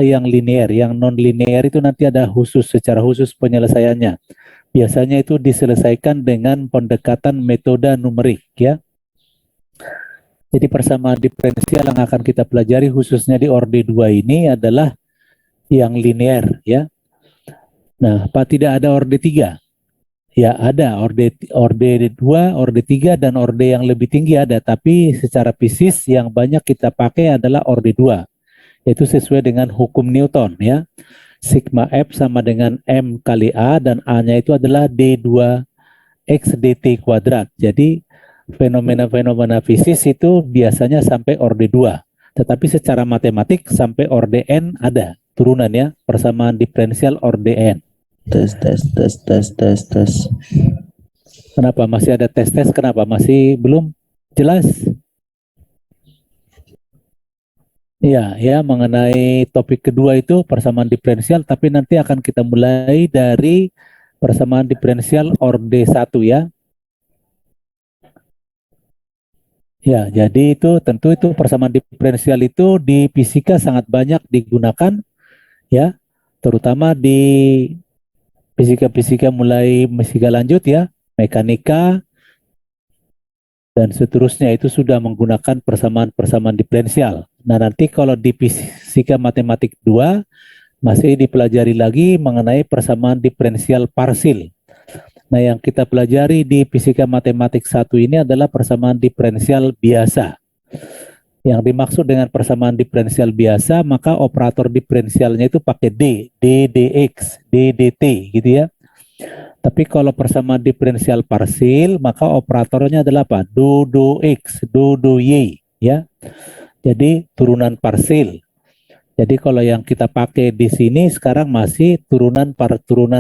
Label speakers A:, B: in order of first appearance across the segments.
A: yang linear, yang non-linear itu nanti ada secara khusus penyelesaiannya. Biasanya itu diselesaikan dengan pendekatan metode numerik ya. Jadi persamaan diferensial yang akan kita pelajari khususnya di orde 2 ini adalah yang linear ya. Nah, apa tidak ada orde 3? Ya ada, orde 2, orde 3 dan orde yang lebih tinggi ada, tapi secara fisis yang banyak kita pakai adalah orde 2. Yaitu sesuai dengan hukum Newton ya. Sigma F sama dengan M kali A dan A-nya itu adalah D2X dt kuadrat. Jadi fenomena-fenomena fisis itu biasanya sampai orde 2. Tetapi secara matematik sampai orde N ada turunan ya, persamaan diferensial orde N.
B: Tes.
A: Kenapa masih ada tes-tes? Kenapa masih belum jelas? Iya, ya mengenai topik kedua itu persamaan diferensial, tapi nanti akan kita mulai dari persamaan diferensial orde 1 ya. Ya, jadi itu tentu itu persamaan diferensial itu di fisika sangat banyak digunakan ya, terutama di fisika-fisika mulai fisika lanjut ya, mekanika dan seterusnya itu sudah menggunakan persamaan-persamaan diferensial. Nah, nanti kalau di fisika matematik 2 masih dipelajari lagi mengenai persamaan diferensial parsil. Nah, yang kita pelajari di fisika matematik 1 ini adalah persamaan diferensial biasa. Yang dimaksud dengan persamaan diferensial biasa, maka operator diferensialnya itu pakai D, dx, dt gitu ya. Tapi kalau persamaan diferensial parsil, maka operatornya adalah apa? Do x, do y ya. Jadi turunan parsil. Jadi kalau yang kita pakai di sini sekarang masih turunan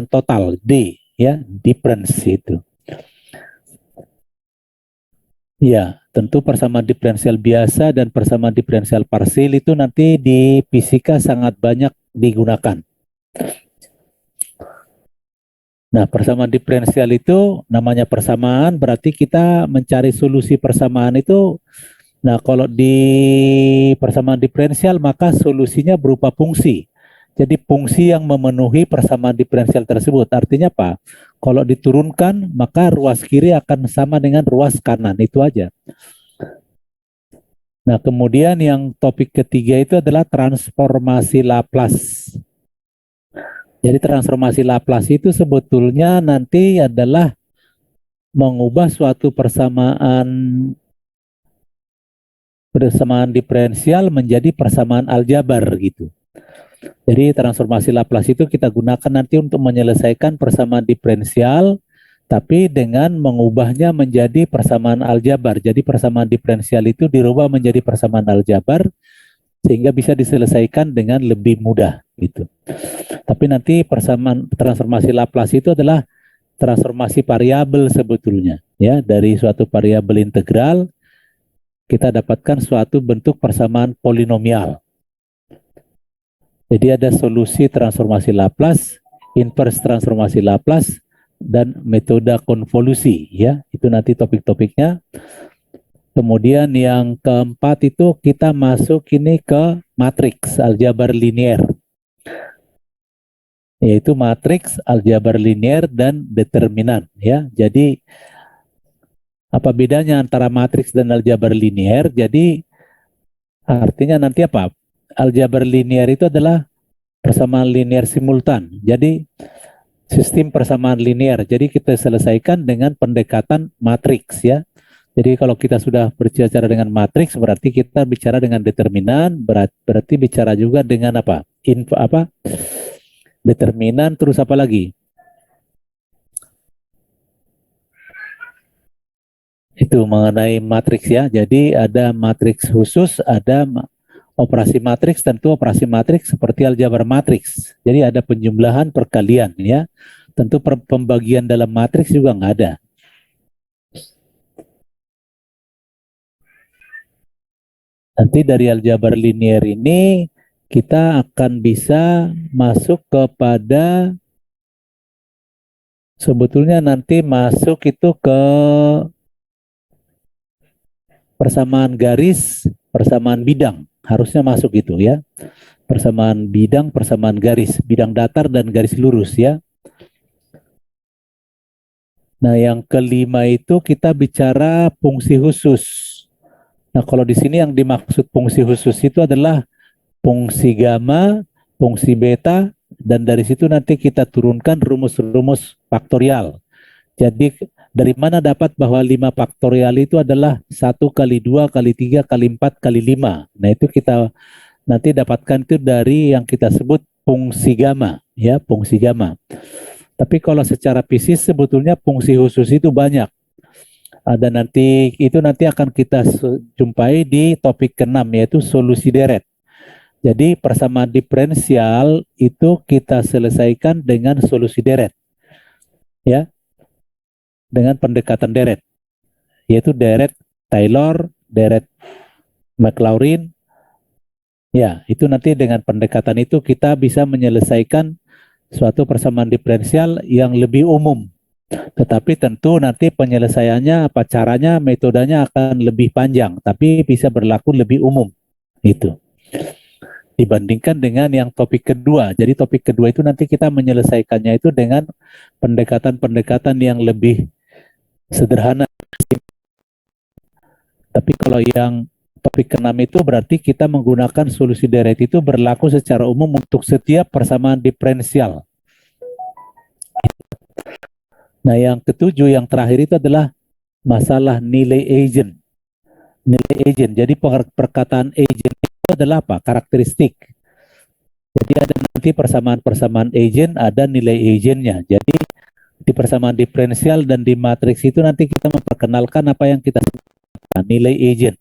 A: total D ya, difference itu. Ya, tentu persamaan diferensial biasa dan persamaan diferensial parsil itu nanti di fisika sangat banyak digunakan. Nah, persamaan diferensial itu namanya persamaan, berarti kita mencari solusi persamaan itu. Nah, kalau di persamaan diferensial maka solusinya berupa fungsi. Jadi fungsi yang memenuhi persamaan diferensial tersebut. Artinya apa? Kalau diturunkan maka ruas kiri akan sama dengan ruas kanan, itu aja. Nah, kemudian yang topik ketiga itu adalah transformasi Laplace. Jadi transformasi Laplace itu sebetulnya nanti adalah mengubah suatu persamaan diferensial menjadi persamaan aljabar gitu. Jadi transformasi Laplace itu kita gunakan nanti untuk menyelesaikan persamaan diferensial, tapi dengan mengubahnya menjadi persamaan aljabar. Jadi persamaan diferensial itu dirubah menjadi persamaan aljabar sehingga bisa diselesaikan dengan lebih mudah gitu. Tapi nanti persamaan transformasi Laplace itu adalah transformasi variabel sebetulnya ya, dari suatu variabel integral kita dapatkan suatu bentuk persamaan polinomial. Jadi ada solusi transformasi Laplace, inverse transformasi Laplace, dan metode konvolusi ya, itu nanti topik-topiknya. Kemudian yang keempat itu kita masuk ini ke matriks aljabar linear, yaitu matriks aljabar linear dan determinan ya. Jadi apa bedanya antara matriks dan aljabar linear? Jadi artinya nanti apa? Aljabar linear itu adalah persamaan linear simultan. Jadi sistem persamaan linear. Jadi kita selesaikan dengan pendekatan matriks ya. Jadi kalau kita sudah berbicara dengan matriks berarti kita bicara dengan determinan, berarti bicara juga dengan apa? Determinan, terus apa lagi? Itu mengenai matriks ya. Jadi ada matriks khusus, ada operasi matriks, tentu operasi matriks seperti aljabar matriks. Jadi ada penjumlahan perkalian ya. Tentu pembagian dalam matriks juga nggak ada. Nanti dari aljabar linear ini kita akan bisa masuk kepada sebetulnya nanti masuk itu ke persamaan garis, persamaan bidang. Harusnya masuk itu ya. persamaan bidang, persamaan garis, bidang datar dan garis lurus ya. Nah, yang kelima itu kita bicara fungsi khusus. Nah, kalau di sini yang dimaksud fungsi khusus itu adalah fungsi gamma, fungsi beta, dan dari situ nanti kita turunkan rumus-rumus faktorial. Jadi dari mana dapat bahwa 5 faktorial itu adalah 1 kali 2 kali 3 kali 4 kali 5. Nah, itu kita nanti dapatkan itu dari yang kita sebut fungsi gamma, ya, fungsi gamma. Tapi kalau secara fisik sebetulnya fungsi khusus itu banyak. Dan nanti akan kita jumpai di topik ke-6 yaitu solusi deret. Jadi persamaan diferensial itu kita selesaikan dengan solusi deret, ya, dengan pendekatan deret, yaitu deret Taylor, deret Maclaurin. Ya, itu nanti dengan pendekatan itu kita bisa menyelesaikan suatu persamaan diferensial yang lebih umum. Tetapi tentu nanti penyelesaiannya, apa caranya, metodenya akan lebih panjang, tapi bisa berlaku lebih umum. Itu dibandingkan dengan yang topik kedua. Jadi topik kedua itu nanti kita menyelesaikannya itu dengan pendekatan-pendekatan yang lebih sederhana. Tapi kalau yang topik keenam itu berarti kita menggunakan solusi deret itu berlaku secara umum untuk setiap persamaan diferensial. Nah, yang ketujuh, yang terakhir itu adalah masalah nilai agent. Nilai agent. Jadi perkataan agent itu adalah apa? Karakteristik. Jadi ada nanti persamaan-persamaan agent, ada nilai agentnya. Jadi di persamaan diferensial dan di matriks itu nanti kita memperkenalkan apa yang kita sebut nilai agent,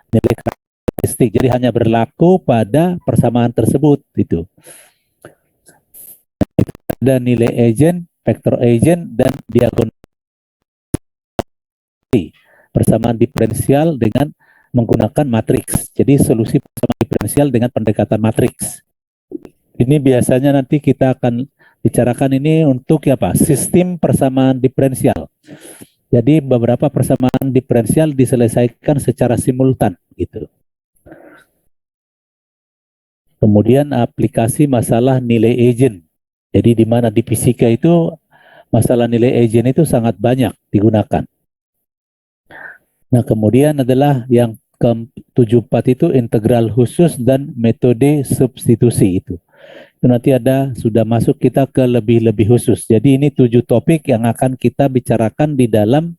A: nilai karakteristik. Jadi hanya berlaku pada persamaan tersebut itu. Ada nilai agent, vektor agent, dan diagonal. Persamaan diferensial dengan menggunakan matriks. Jadi solusi persamaan diferensial dengan pendekatan matriks. Ini biasanya nanti kita akan bicarakan ini untuk ya Pak, sistem persamaan diferensial. Jadi beberapa persamaan diferensial diselesaikan secara simultan gitu. Kemudian aplikasi masalah nilai agent. Jadi di mana di fisika itu masalah nilai agent itu sangat banyak digunakan. Nah, kemudian adalah yang ke-74 itu integral khusus dan metode substitusi itu. Itu nanti ada sudah masuk kita ke lebih-lebih khusus. Jadi ini 7 topik yang akan kita bicarakan di dalam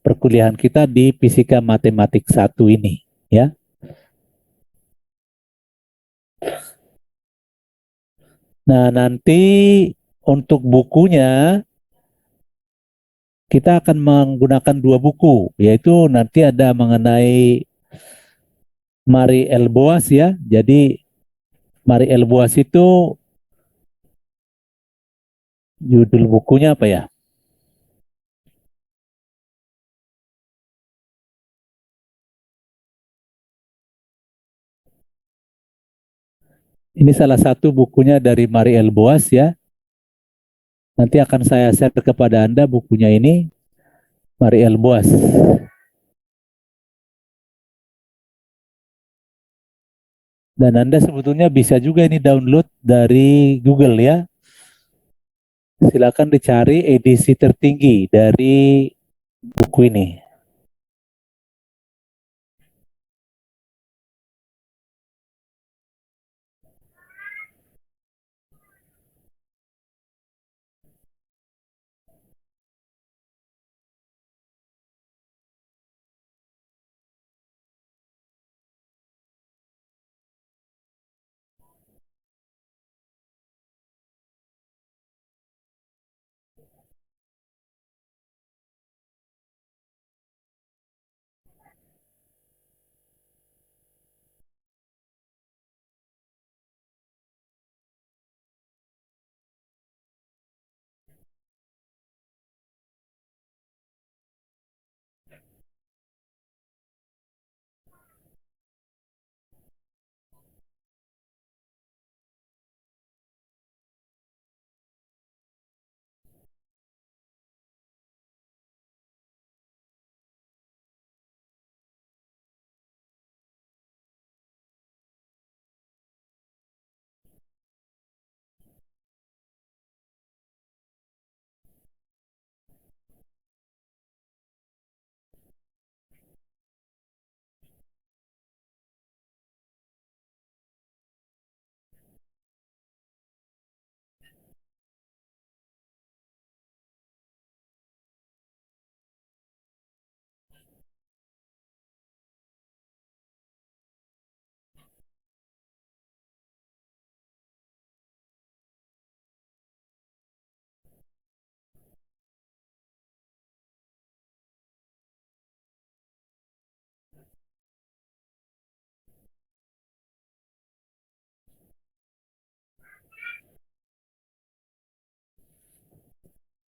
A: perkuliahan kita di Fisika Matematik 1 ini, ya. Nah, nanti untuk bukunya kita akan menggunakan 2 buku, yaitu nanti ada mengenai Marie Elboas ya. Jadi Marie Elboas itu judul bukunya apa ya? Ini salah satu bukunya dari Marie Elboas ya. Nanti akan saya share kepada Anda bukunya ini, Marie Elboas. Dan Anda sebetulnya bisa juga ini download dari Google ya. Silakan dicari edisi tertinggi dari buku ini.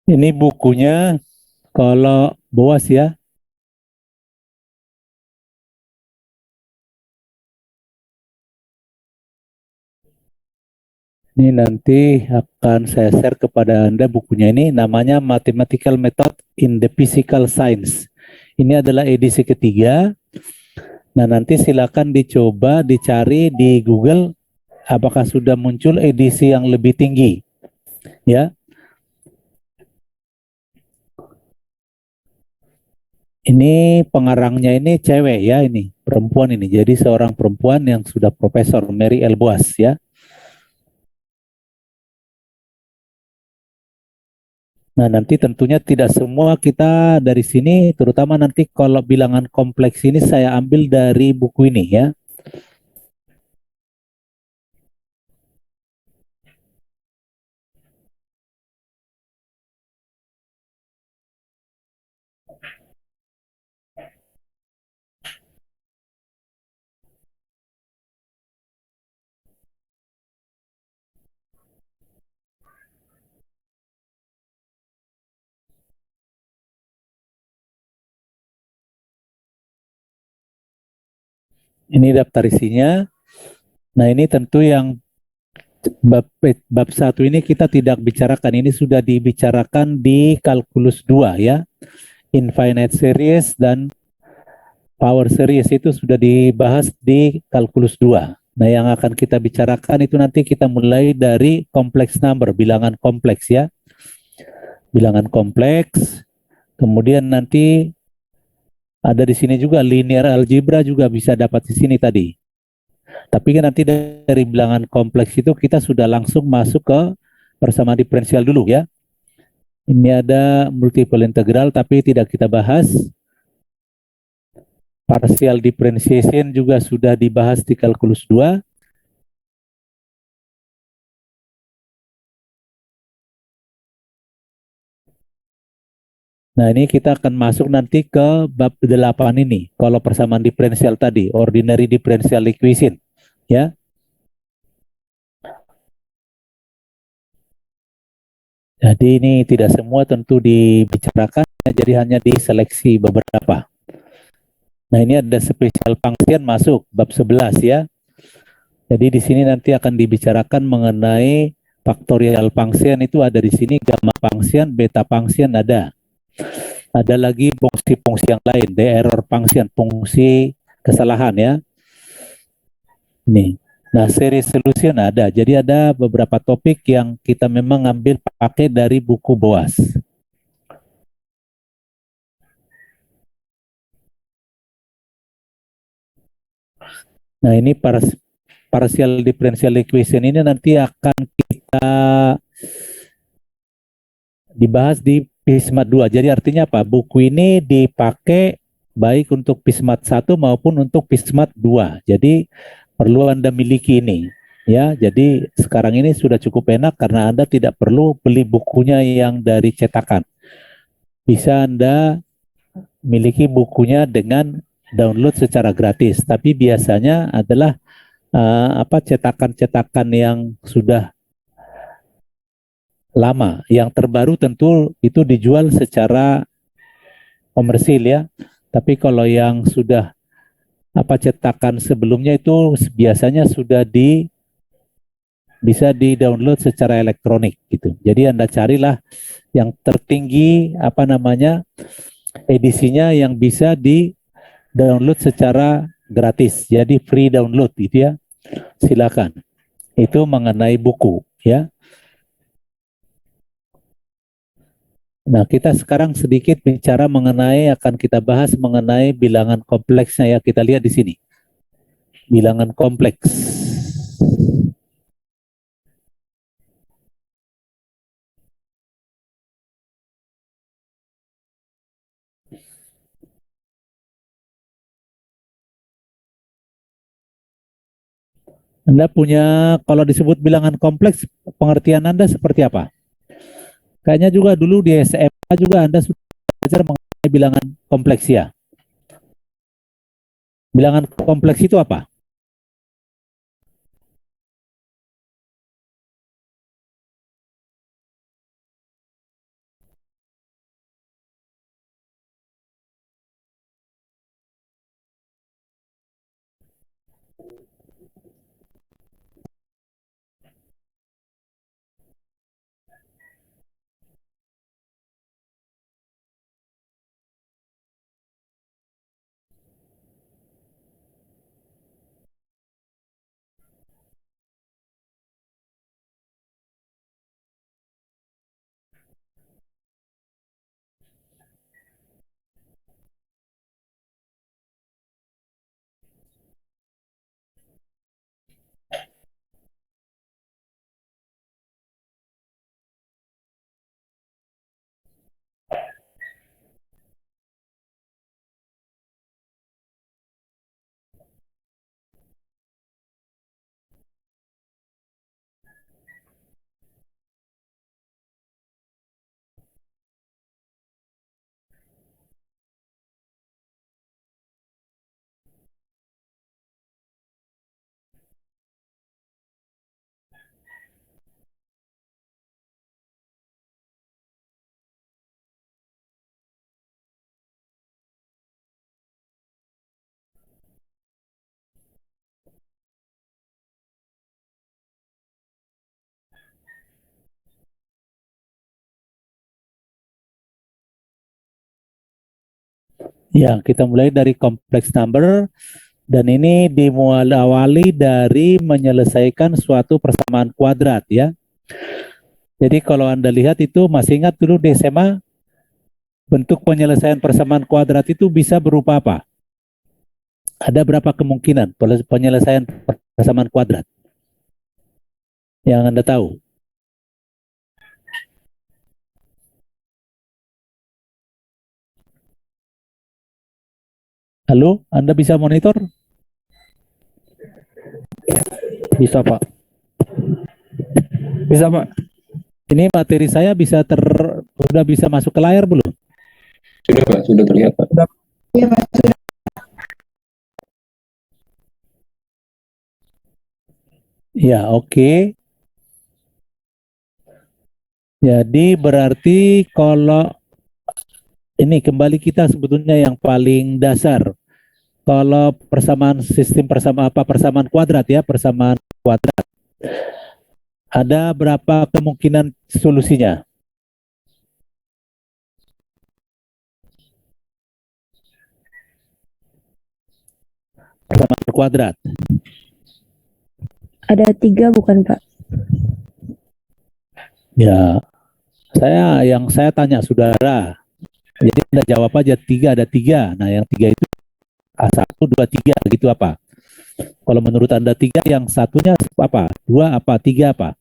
A: Ini bukunya kalau Boas ya, ini nanti akan saya share kepada Anda bukunya ini namanya Mathematical Method in the Physical Science. Ini adalah edisi ketiga. Nah, nanti silakan dicoba dicari di Google apakah sudah muncul edisi yang lebih tinggi, ya. Ini pengarangnya ini cewek ya, ini perempuan ini. Jadi seorang perempuan yang sudah profesor, Mary L. Boas ya. Nah, nanti tentunya tidak semua kita dari sini, terutama nanti kalau bilangan kompleks ini saya ambil dari buku ini ya. Ini daftar isinya. Nah, ini tentu yang bab 1 ini kita tidak bicarakan. Ini sudah dibicarakan di kalkulus 2 ya. Infinite series dan power series itu sudah dibahas di kalkulus 2. Nah, yang akan kita bicarakan itu nanti kita mulai dari kompleks number, bilangan kompleks ya. Bilangan kompleks, kemudian nanti ada di sini juga linear algebra juga bisa dapat di sini tadi. Tapi kan nanti dari bilangan kompleks itu kita sudah langsung masuk ke persamaan diferensial dulu ya. Ini ada multiple integral tapi tidak kita bahas. Partial differentiation juga sudah dibahas di kalkulus 2. Nah, ini kita akan masuk nanti ke bab 8 ini. Kalau persamaan diferensial tadi, ordinary differential equation. Ya, jadi ini tidak semua tentu dibicarakan, jadi hanya diseleksi beberapa. Nah, ini ada spesial function masuk bab 11 ya. Jadi di sini nanti akan dibicarakan mengenai faktorial function itu ada di sini, gamma function, beta function ada. Ada lagi fungsi-fungsi yang lain, the error function, fungsi kesalahan ya. Nih. Nah, seri solution ada. Jadi ada beberapa topik yang kita memang ambil pakai dari buku Boas. Nah, ini partial differential equation ini nanti akan kita dibahas di PISMAT 2. Jadi artinya apa? Buku ini dipakai baik untuk PISMAT 1 maupun untuk PISMAT 2. Jadi perlu Anda miliki ini. Ya, jadi sekarang ini sudah cukup enak karena Anda tidak perlu beli bukunya yang dari cetakan. Bisa Anda miliki bukunya dengan download secara gratis. Tapi biasanya adalah cetakan-cetakan yang sudah lama. Yang terbaru tentu itu dijual secara komersil ya. Tapi kalau yang sudah cetakan sebelumnya itu biasanya sudah bisa di-download secara elektronik gitu. Jadi Anda carilah yang tertinggi edisinya yang bisa di-download secara gratis. Jadi free download gitu ya. Silakan. Itu mengenai buku ya. Nah, kita sekarang sedikit bicara mengenai, akan kita bahas mengenai bilangan kompleksnya ya. Kita lihat di sini. Bilangan kompleks. Anda punya, kalau disebut bilangan kompleks, pengertian Anda seperti apa? Kayaknya juga dulu di SMA juga Anda sudah belajar mengenai bilangan kompleks ya. Bilangan kompleks itu apa? Ya, kita mulai dari kompleks number dan ini dimulai dari menyelesaikan suatu persamaan kuadrat ya. Jadi kalau Anda lihat itu masih ingat dulu di SMA bentuk penyelesaian persamaan kuadrat itu bisa berupa apa? Ada berapa kemungkinan penyelesaian persamaan kuadrat yang Anda tahu? Halo, Anda bisa monitor? Bisa, Pak.
B: Bisa, Pak.
A: Ini materi saya sudah bisa masuk ke layar belum?
B: Sudah, Pak. Sudah terlihat, Pak.
C: Iya, Pak.
A: Ya, oke. Jadi berarti kalau ini kembali kita sebetulnya yang paling dasar. Kalau persamaan sistem persamaan kuadrat ya, persamaan kuadrat. Ada berapa kemungkinan solusinya? Persamaan kuadrat.
C: Ada 3 bukan, Pak?
A: Ya, saya tanya saudara. Jadi Anda jawab aja 3, ada 3. Nah, yang 3 itu A1, 2, 3 gitu apa? Kalau menurut Anda 3, yang satunya apa? 2 apa? 3 apa?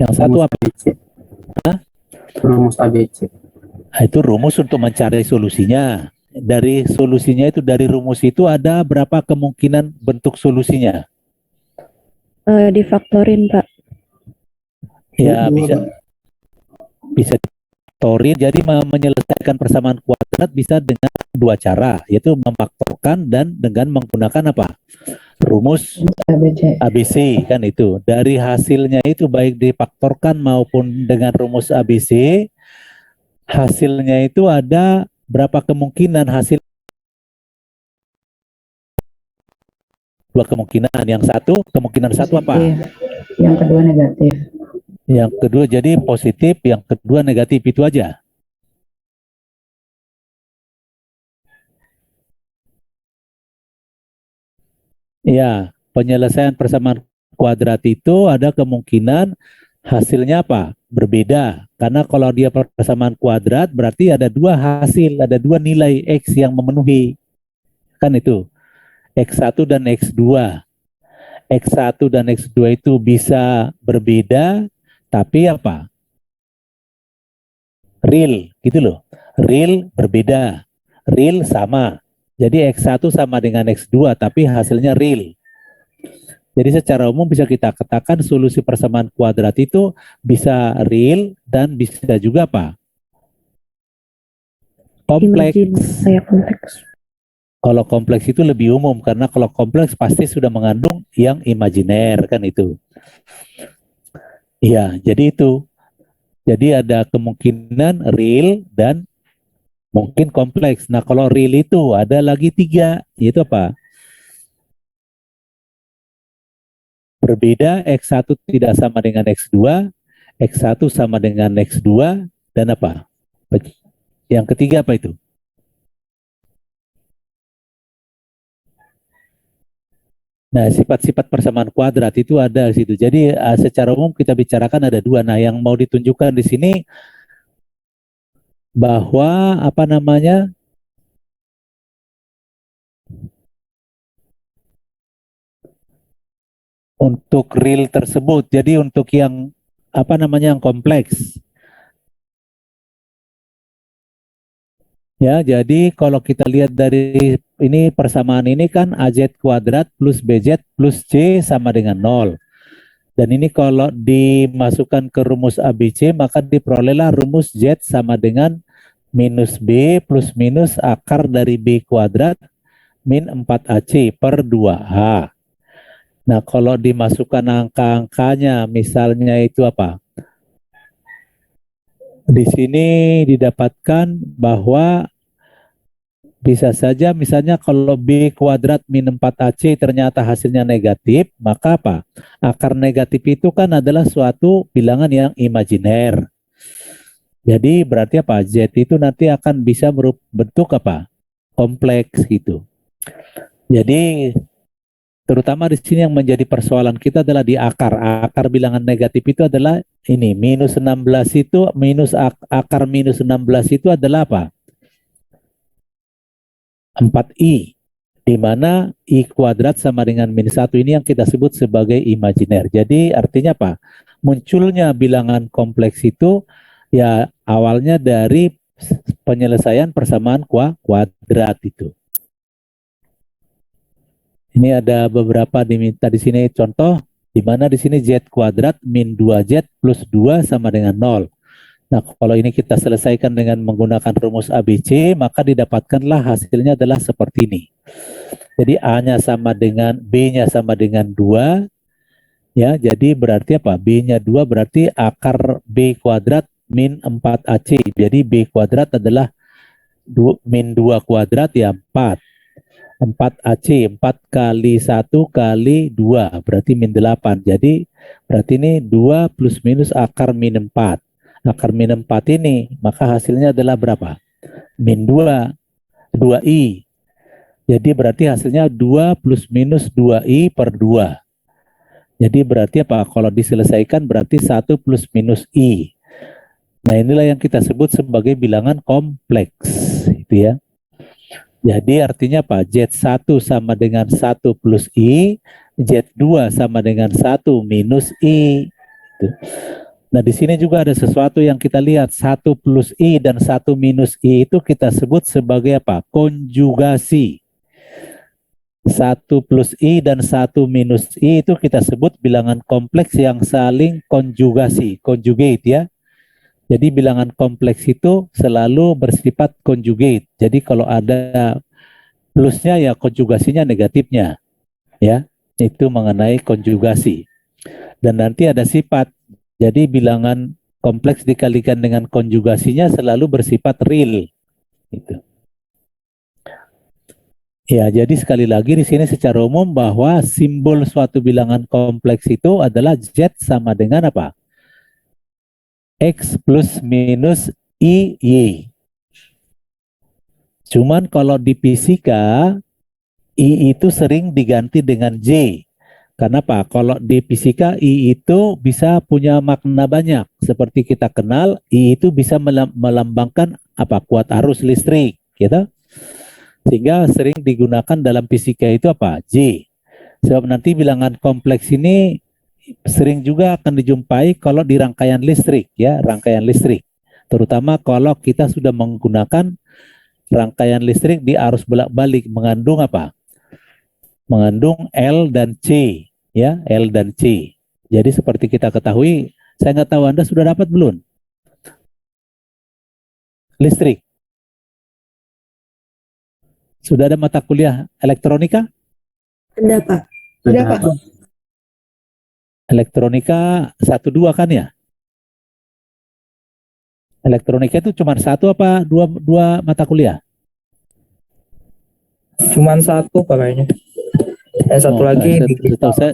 A: Yang satu apa? Hah?
B: Rumus ABC.
A: Nah, itu rumus untuk mencari solusinya. Dari solusinya itu, dari rumus itu ada berapa kemungkinan bentuk solusinya?
C: Difaktorin, Pak.
A: Ya, bisa difaktorin. Jadi menyelesaikan persamaan kuadrat bisa dengan 2 cara, yaitu memfaktorkan dan dengan menggunakan apa? Rumus
C: ABC.
A: ABC kan itu. Dari hasilnya itu baik difaktorkan maupun dengan rumus ABC, hasilnya itu ada berapa kemungkinan hasil? 2 kemungkinan. Kemungkinan satu apa?
C: Yang kedua negatif.
A: Yang kedua jadi positif, yang kedua negatif, itu aja. Ya, penyelesaian persamaan kuadrat itu ada kemungkinan hasilnya apa? Berbeda. Karena kalau dia persamaan kuadrat berarti ada 2 hasil, ada 2 nilai X yang memenuhi. Kan itu. X1 dan X2. X1 dan X2 itu bisa berbeda, tapi apa? Real, gitu loh. Real berbeda, real sama. Jadi X1 sama dengan X2, tapi hasilnya real. Jadi secara umum bisa kita katakan solusi persamaan kuadrat itu bisa real dan bisa juga apa? Kompleks.
C: Kayak kompleks.
A: Kalau kompleks itu lebih umum, karena kalau kompleks pasti sudah mengandung yang imajiner, kan itu. Iya, jadi itu. Jadi ada kemungkinan real dan Mungkin kompleks. Nah, kalau real itu ada lagi 3, yaitu apa? Berbeda, X1 tidak sama dengan X2, X1 sama dengan X2, dan apa? Yang ketiga apa itu? Nah, sifat-sifat persamaan kuadrat itu ada di situ. Jadi secara umum kita bicarakan ada 2. Nah, yang mau ditunjukkan di sini bahwa apa namanya? Untuk real tersebut. Jadi untuk yang apa namanya yang kompleks. Ya, jadi kalau kita lihat dari ini persamaan ini kan AZ kuadrat plus BZ plus C sama dengan 0. Dan ini kalau dimasukkan ke rumus ABC maka diperolehlah rumus Z sama dengan minus B plus minus akar dari B kuadrat min 4AC per 2H. Nah, kalau dimasukkan angka-angkanya misalnya itu apa? Di sini didapatkan bahwa bisa saja misalnya kalau B kuadrat min 4AC ternyata hasilnya negatif, maka apa? Akar negatif itu kan adalah suatu bilangan yang imajiner. Jadi berarti apa? Z itu nanti akan bisa berbentuk apa? Kompleks gitu. Jadi terutama di sini yang menjadi persoalan kita adalah di akar. Akar bilangan negatif itu adalah ini minus 16 itu akar minus 16 itu adalah apa? 4i, di mana i kuadrat sama dengan min 1 ini yang kita sebut sebagai imajiner. Jadi artinya apa? Munculnya bilangan kompleks itu ya awalnya dari penyelesaian persamaan kuadrat itu. Ini ada beberapa diminta di sini contoh, di mana di sini Z kuadrat min 2Z plus 2 sama dengan 0. Nah, kalau ini kita selesaikan dengan menggunakan rumus ABC, maka didapatkanlah hasilnya adalah seperti ini. Jadi A-nya sama dengan, B-nya sama dengan 2, ya, jadi berarti apa? B-nya 2 berarti akar B kuadrat min 4AC. Jadi B kuadrat adalah min 2 kuadrat ya 4. 4AC, 4 kali 1 kali 2, berarti min 8. Jadi berarti ini 2 plus minus akar min 4. Akar min 4 ini, maka hasilnya adalah berapa? Min 2, 2i. Jadi berarti hasilnya 2 plus minus 2i per 2. Jadi berarti apa? Kalau diselesaikan berarti 1 plus minus i. Nah, inilah yang kita sebut sebagai bilangan kompleks, gitu ya. Jadi artinya apa? Z1 sama dengan 1 plus I, Z2 sama dengan 1 minus I. Nah, di sini juga ada sesuatu yang kita lihat. 1 plus I dan 1 minus I itu kita sebut sebagai apa? Konjugasi. 1 plus I dan 1 minus I itu kita sebut bilangan kompleks yang saling konjugasi. Conjugate ya. Jadi bilangan kompleks itu selalu bersifat conjugate. Jadi kalau ada plusnya ya konjugasinya negatifnya. Ya, itu mengenai konjugasi. Dan nanti ada sifat. Jadi bilangan kompleks dikalikan dengan konjugasinya selalu bersifat real. Gitu. Ya, jadi sekali lagi di sini secara umum bahwa simbol suatu bilangan kompleks itu adalah Z sama dengan apa? X plus minus IY. Cuman kalau di fisika, I itu sering diganti dengan J. Kenapa? Kalau di fisika, I itu bisa punya makna banyak. Seperti kita kenal, I itu bisa melambangkan apa? Kuat arus listrik. Gitu. Sehingga sering digunakan dalam fisika itu apa? J. Sebab nanti bilangan kompleks ini sering juga akan dijumpai kalau di rangkaian listrik ya, rangkaian listrik. Terutama kalau kita sudah menggunakan rangkaian listrik di arus bolak-balik mengandung apa? Mengandung L dan C ya, L dan C. Jadi seperti kita ketahui, saya nggak tahu Anda sudah dapat belum? Listrik. Sudah ada mata kuliah elektronika?
C: Ada, Pak.
B: Sudah,
C: Pak.
A: Elektronika 1-2 kan ya? Elektronika itu cuma satu apa dua mata kuliah?
D: Cuman satu Pak kayaknya. Satu lagi
A: Setahu
D: digital.
A: saya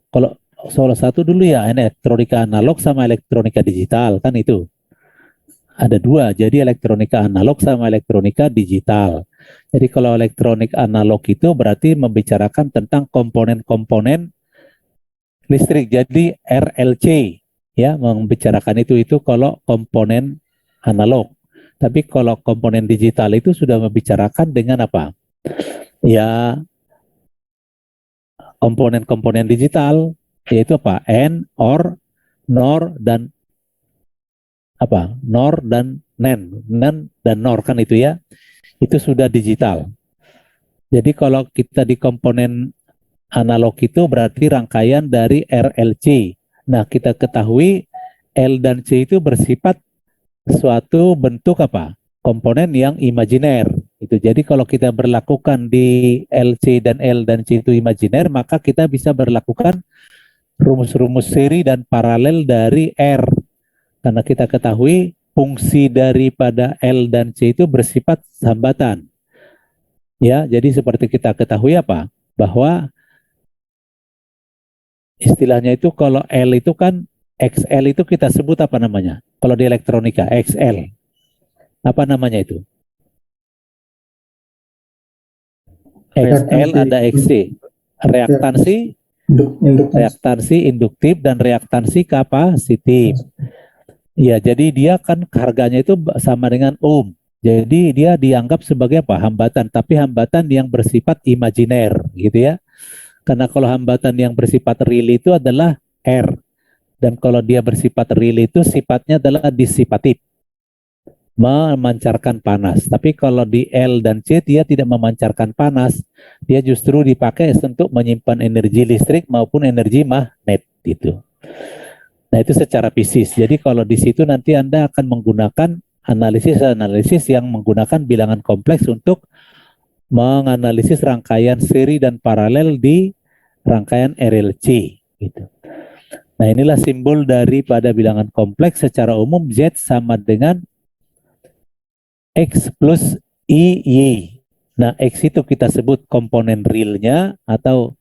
A: kalau salah satu dulu ya elektronika analog sama elektronika digital kan itu. Ada dua, jadi elektronika analog sama elektronika digital. Jadi kalau elektronik analog itu berarti membicarakan tentang komponen-komponen listrik. Jadi RLC ya membicarakan itu kalau komponen analog. Tapi kalau komponen digital itu sudah membicarakan dengan apa? Ya komponen-komponen digital yaitu apa? NOR, NOR dan apa? NOR dan NAND dan NOR kan itu ya. Itu sudah digital. Jadi kalau kita di komponen analog itu berarti rangkaian dari RLC. Nah, kita ketahui L dan C itu bersifat suatu bentuk apa? Komponen yang imajiner. Itu. Jadi kalau kita berlakukan di LC dan L dan C itu imajiner, maka kita bisa berlakukan rumus-rumus seri dan paralel dari R. Karena kita ketahui fungsi daripada L dan C itu bersifat hambatan. Ya, jadi seperti kita ketahui apa? Bahwa istilahnya itu kalau L itu kan XL itu kita sebut apa namanya? Kalau di elektronika XL. Apa namanya itu? XL ada XC. Reaktansi induktif dan reaktansi kapasitif. Ya, jadi dia kan harganya itu sama dengan ohm. Jadi dia dianggap sebagai apa? Hambatan, tapi hambatan yang bersifat imajiner, gitu ya. Karena kalau hambatan yang bersifat real itu adalah R. Dan kalau dia bersifat real itu sifatnya adalah disipatif. Memancarkan panas. Tapi kalau di L dan C dia tidak memancarkan panas. Dia justru dipakai untuk menyimpan energi listrik maupun energi magnet gitu. Nah, itu secara fisik. Jadi kalau di situ nanti Anda akan menggunakan analisis yang menggunakan bilangan kompleks untuk menganalisis rangkaian seri dan paralel di rangkaian RLC gitu. Nah, inilah simbol daripada bilangan kompleks. Secara umum Z sama dengan X plus IY. Nah, X itu kita sebut komponen realnya atau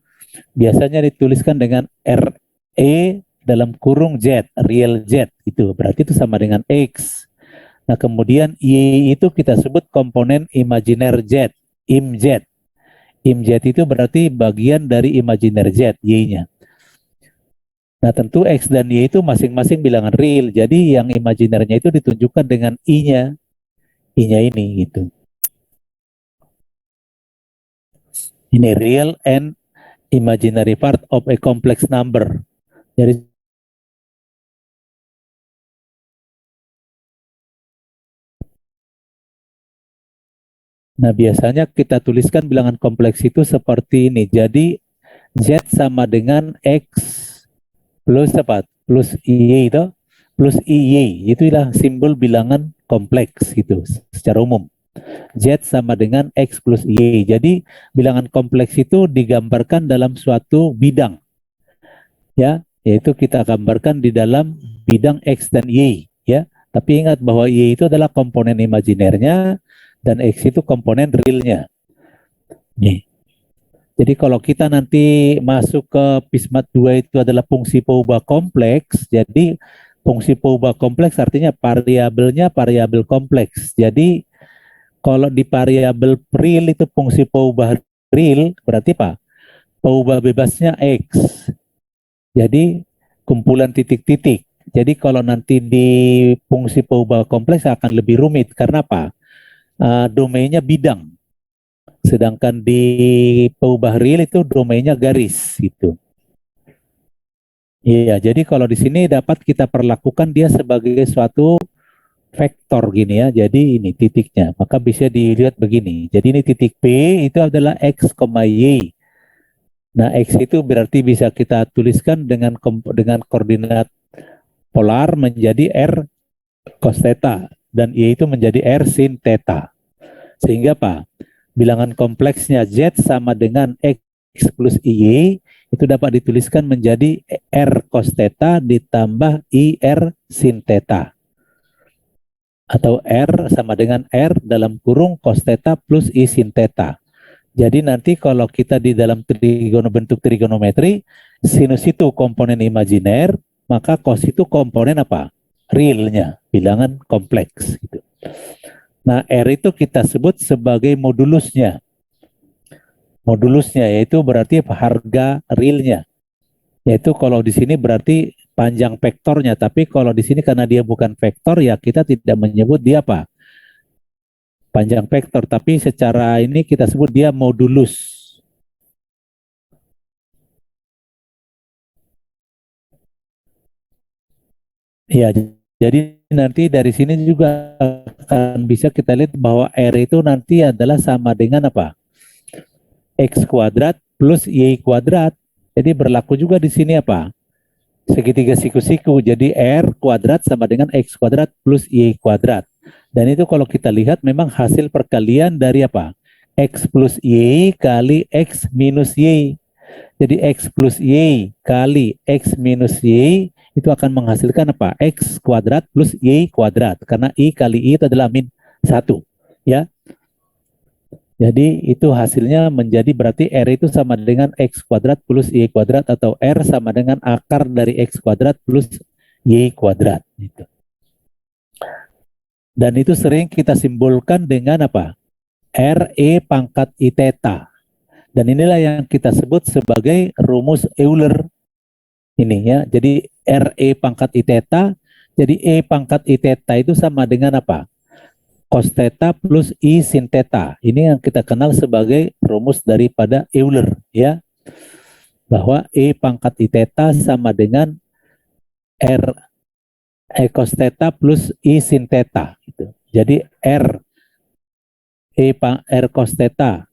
A: biasanya dituliskan dengan RE dalam kurung Z, real Z itu. Berarti itu sama dengan X. Nah, kemudian Y itu kita sebut komponen imajiner Z, IMZ. IMZ itu berarti bagian dari imajiner Z, Y-nya. Nah, tentu X dan Y itu masing-masing bilangan real. Jadi yang imajinernya itu ditunjukkan dengan I-nya. I-nya ini gitu. Ini real and imaginary part of a complex number. Jadi nah, biasanya kita tuliskan bilangan kompleks itu seperti ini. Jadi Z sama dengan X plus apa? Plus Y itu plus IY. Itulah simbol bilangan kompleks gitu secara umum. Z sama dengan X plus Y. Jadi bilangan kompleks itu digambarkan dalam suatu bidang. Ya, yaitu kita gambarkan di dalam bidang X dan Y, ya. Tapi ingat bahwa Y itu adalah komponen imajinernya dan X itu komponen realnya. Nih. Jadi kalau kita nanti masuk ke Pismat 2 itu adalah fungsi peubah kompleks. Jadi fungsi peubah kompleks artinya variabelnya variabel kompleks. Jadi kalau di variabel real itu fungsi peubah real berarti apa? Peubah bebasnya X. Jadi kumpulan titik-titik. Jadi kalau nanti di fungsi peubah kompleks akan lebih rumit. Karena apa? Domainnya bidang. Sedangkan di peubah real itu domainnya garis gitu. Iya, jadi kalau di sini dapat kita perlakukan dia sebagai suatu vektor gini ya. Jadi ini titiknya. Maka bisa dilihat begini. Jadi ini titik P itu adalah X, Y. Nah, X itu berarti bisa kita tuliskan dengan koordinat polar menjadi R cos theta dan Y itu menjadi R sin theta. Sehingga apa? Bilangan kompleksnya Z sama dengan X plus Y itu dapat dituliskan menjadi R cos theta ditambah IR sin theta. atau R sama dengan R dalam kurung cos theta plus I sin theta. Jadi nanti kalau kita di dalam bentuk trigonometri, sinus itu komponen imajiner, maka cos itu komponen apa? Realnya, bilangan kompleks gitu. Nah, R itu kita sebut sebagai modulusnya. Modulusnya yaitu berarti harga realnya. Yaitu kalau di sini berarti panjang vektornya, tapi kalau di sini karena dia bukan vektor ya kita tidak menyebut dia apa? Panjang vektor, tapi secara ini kita sebut dia modulus. Ya, jadi nanti dari sini juga akan bisa kita lihat bahwa R itu nanti adalah sama dengan apa? X kuadrat plus Y kuadrat. Jadi berlaku juga di sini apa? Segitiga siku-siku. Jadi R kuadrat sama dengan X kuadrat plus Y kuadrat. Dan itu kalau kita lihat memang hasil perkalian dari apa? X plus Y kali X minus Y. Jadi X plus Y kali X minus Y itu akan menghasilkan apa? X kuadrat plus Y kuadrat. Karena I kali I itu adalah min 1. Ya. Jadi itu hasilnya menjadi berarti R itu sama dengan X kuadrat plus Y kuadrat atau R sama dengan akar dari X kuadrat plus Y kuadrat. Gitu. Dan itu sering kita simbolkan dengan apa? RE pangkat I theta. Dan inilah yang kita sebut sebagai rumus Euler. Ini ya, jadi RE pangkat I theta, jadi E pangkat I theta itu sama dengan apa? Cos theta plus I sin theta. Ini yang kita kenal sebagai rumus daripada Euler ya. Bahwa E pangkat I theta sama dengan R cos theta plus I sin theta gitu. Jadi R cos theta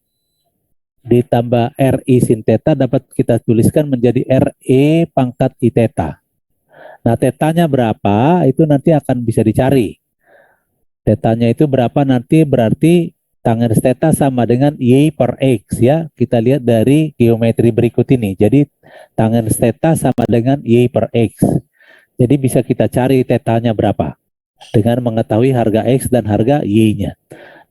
A: ditambah R I sin theta dapat kita tuliskan menjadi R E pangkat I theta. Nah, tetanya berapa itu nanti akan bisa dicari. Tetanya itu berapa nanti berarti tangens theta sama dengan Y per X ya. Kita lihat dari geometri berikut ini. Jadi tangens theta sama dengan Y per X. Jadi bisa kita cari tetanya berapa dengan mengetahui harga X dan harga Y-nya.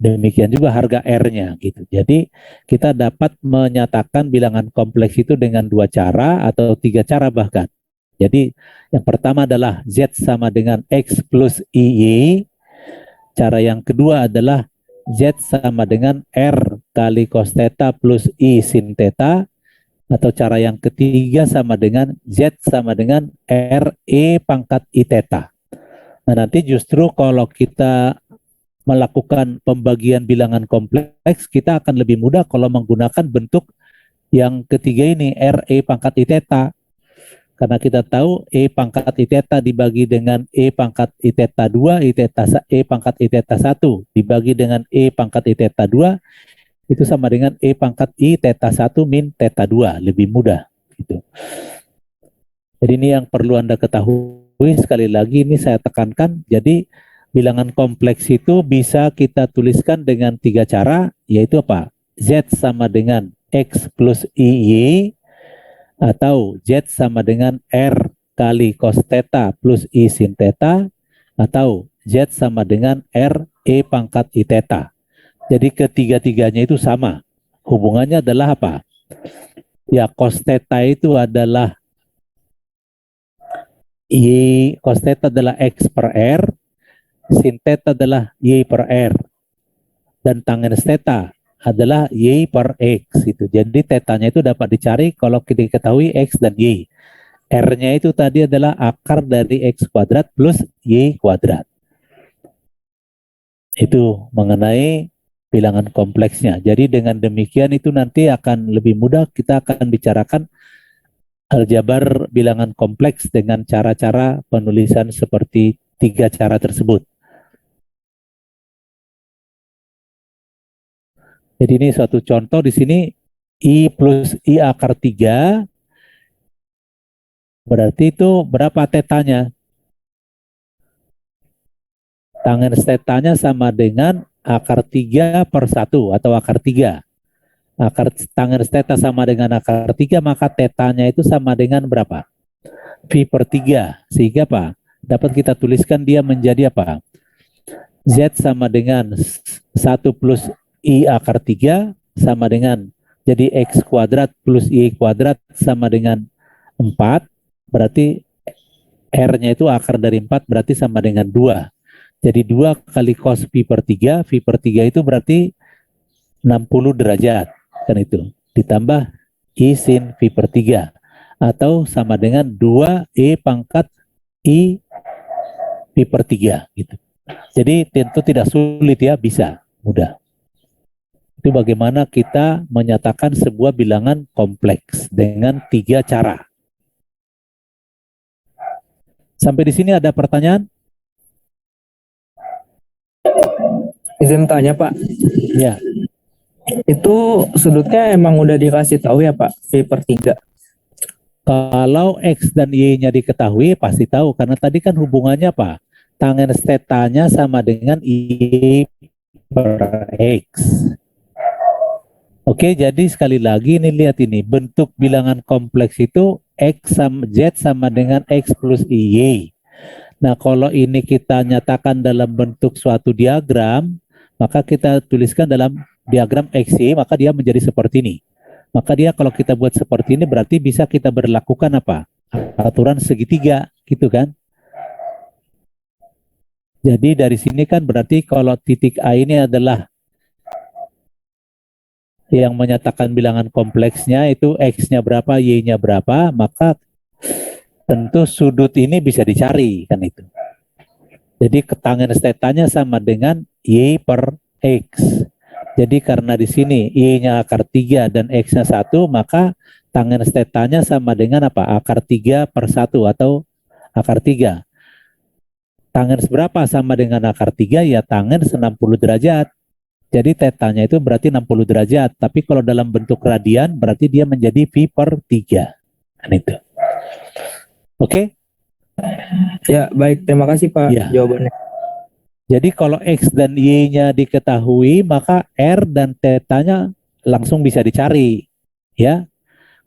A: Demikian juga harga R-nya gitu. Jadi kita dapat menyatakan bilangan kompleks itu dengan 2 cara atau 3 cara bahkan. Jadi yang pertama adalah Z sama dengan X plus IY. Cara yang kedua adalah Z sama dengan R kali cos theta plus I sin theta. Atau cara yang ketiga sama dengan Z sama dengan R E pangkat I theta. Nah, nanti justru kalau kita melakukan pembagian bilangan kompleks, kita akan lebih mudah kalau menggunakan bentuk yang ketiga ini, R E pangkat I theta. Karena kita tahu E pangkat I theta dibagi dengan E pangkat I theta 2, E pangkat I theta 1 dibagi dengan E pangkat I theta 2, itu sama dengan E pangkat I theta 1 min theta 2, lebih mudah. Gitu. Jadi ini yang perlu Anda ketahui, sekali lagi ini saya tekankan, jadi bilangan kompleks itu bisa kita tuliskan dengan 3 cara, yaitu apa? Z sama dengan X plus IY, atau Z sama dengan R kali cos theta plus I sin theta, atau Z sama dengan R E pangkat I theta. Jadi ketiga-tiganya itu sama. Hubungannya adalah apa? Ya, cos theta itu adalah Y, cos theta adalah X per R, sin theta adalah Y per R, dan tangens theta adalah Y per X itu. Jadi tetanya itu dapat dicari kalau kita ketahui X dan Y. R-nya itu tadi adalah akar dari X kuadrat plus Y kuadrat. Itu mengenai bilangan kompleksnya. Jadi dengan demikian itu nanti akan lebih mudah kita akan bicarakan aljabar bilangan kompleks dengan cara-cara penulisan seperti 3 cara tersebut. Jadi ini suatu contoh di sini I plus I akar 3 berarti itu berapa tetanya? Tangens tetanya sama dengan akar 3 per 1 atau akar 3. Akar tangens theta sama dengan akar 3, maka tetanya itu sama dengan berapa? Pi per 3. Sehingga apa? Dapat kita tuliskan dia menjadi apa? Z sama dengan 1 plus I akar 3 sama dengan, jadi X kuadrat plus Y kuadrat sama dengan 4, berarti R-nya itu akar dari 4 berarti sama dengan 2. Jadi 2 kali cos pi per 3, pi per 3 itu berarti 60 derajat, kan itu. Ditambah I sin pi per 3, atau sama dengan 2 E pangkat I pi per 3, gitu. Jadi tentu tidak sulit ya, bisa, mudah. Itu bagaimana kita menyatakan sebuah bilangan kompleks dengan 3 cara. Sampai di sini ada pertanyaan?
D: Izin tanya Pak,
A: Ya,
D: itu sudutnya emang udah dikasih tahu ya Pak, pi per 3.
A: kalau X dan Y-nya diketahui pasti tahu, karena tadi kan hubungannya apa? Tangen tetanya sama dengan Y per X. Oke, jadi sekali lagi ini lihat ini, bentuk bilangan kompleks itu X sama Z sama dengan X plus Y. Nah, kalau ini kita nyatakan dalam bentuk suatu diagram, maka kita tuliskan dalam diagram XY, maka dia menjadi seperti ini. Maka dia kalau kita buat seperti ini berarti bisa kita berlakukan apa? Aturan segitiga, gitu kan? Jadi dari sini kan berarti kalau titik A ini adalah yang menyatakan bilangan kompleksnya itu X-nya berapa, Y-nya berapa, maka tentu sudut ini bisa dicari, kan itu. Jadi tangen tetanya sama dengan Y per X. Jadi karena di sini Y-nya akar 3 dan X-nya 1, maka tangen tetanya sama dengan apa? Akar 3 per 1 atau akar 3. Tangen seberapa sama dengan akar 3? Ya tangen 90 derajat. Jadi tetanya itu berarti 60 derajat. Tapi kalau dalam bentuk radian berarti dia menjadi pi per 3. Kan itu. Oke?
D: Ya, baik. Terima kasih Pak
A: Ya.
D: jawabannya.
A: Jadi kalau X dan Y-nya diketahui, maka R dan tetanya langsung bisa dicari. Ya,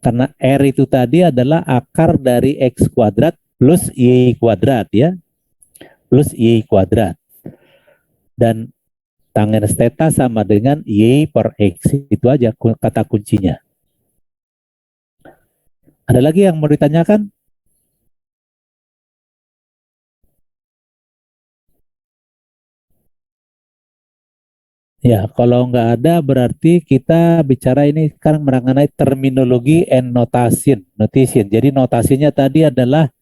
A: karena R itu tadi adalah akar dari X kuadrat plus Y kuadrat, ya. Plus Y kuadrat. Dan tangen theta sama dengan Y per X. Itu aja kata kuncinya. Ada lagi yang mau ditanyakan? Ya, kalau nggak ada berarti kita bicara ini sekarang mengenai terminologi and notation. Jadi notasinya tadi adalah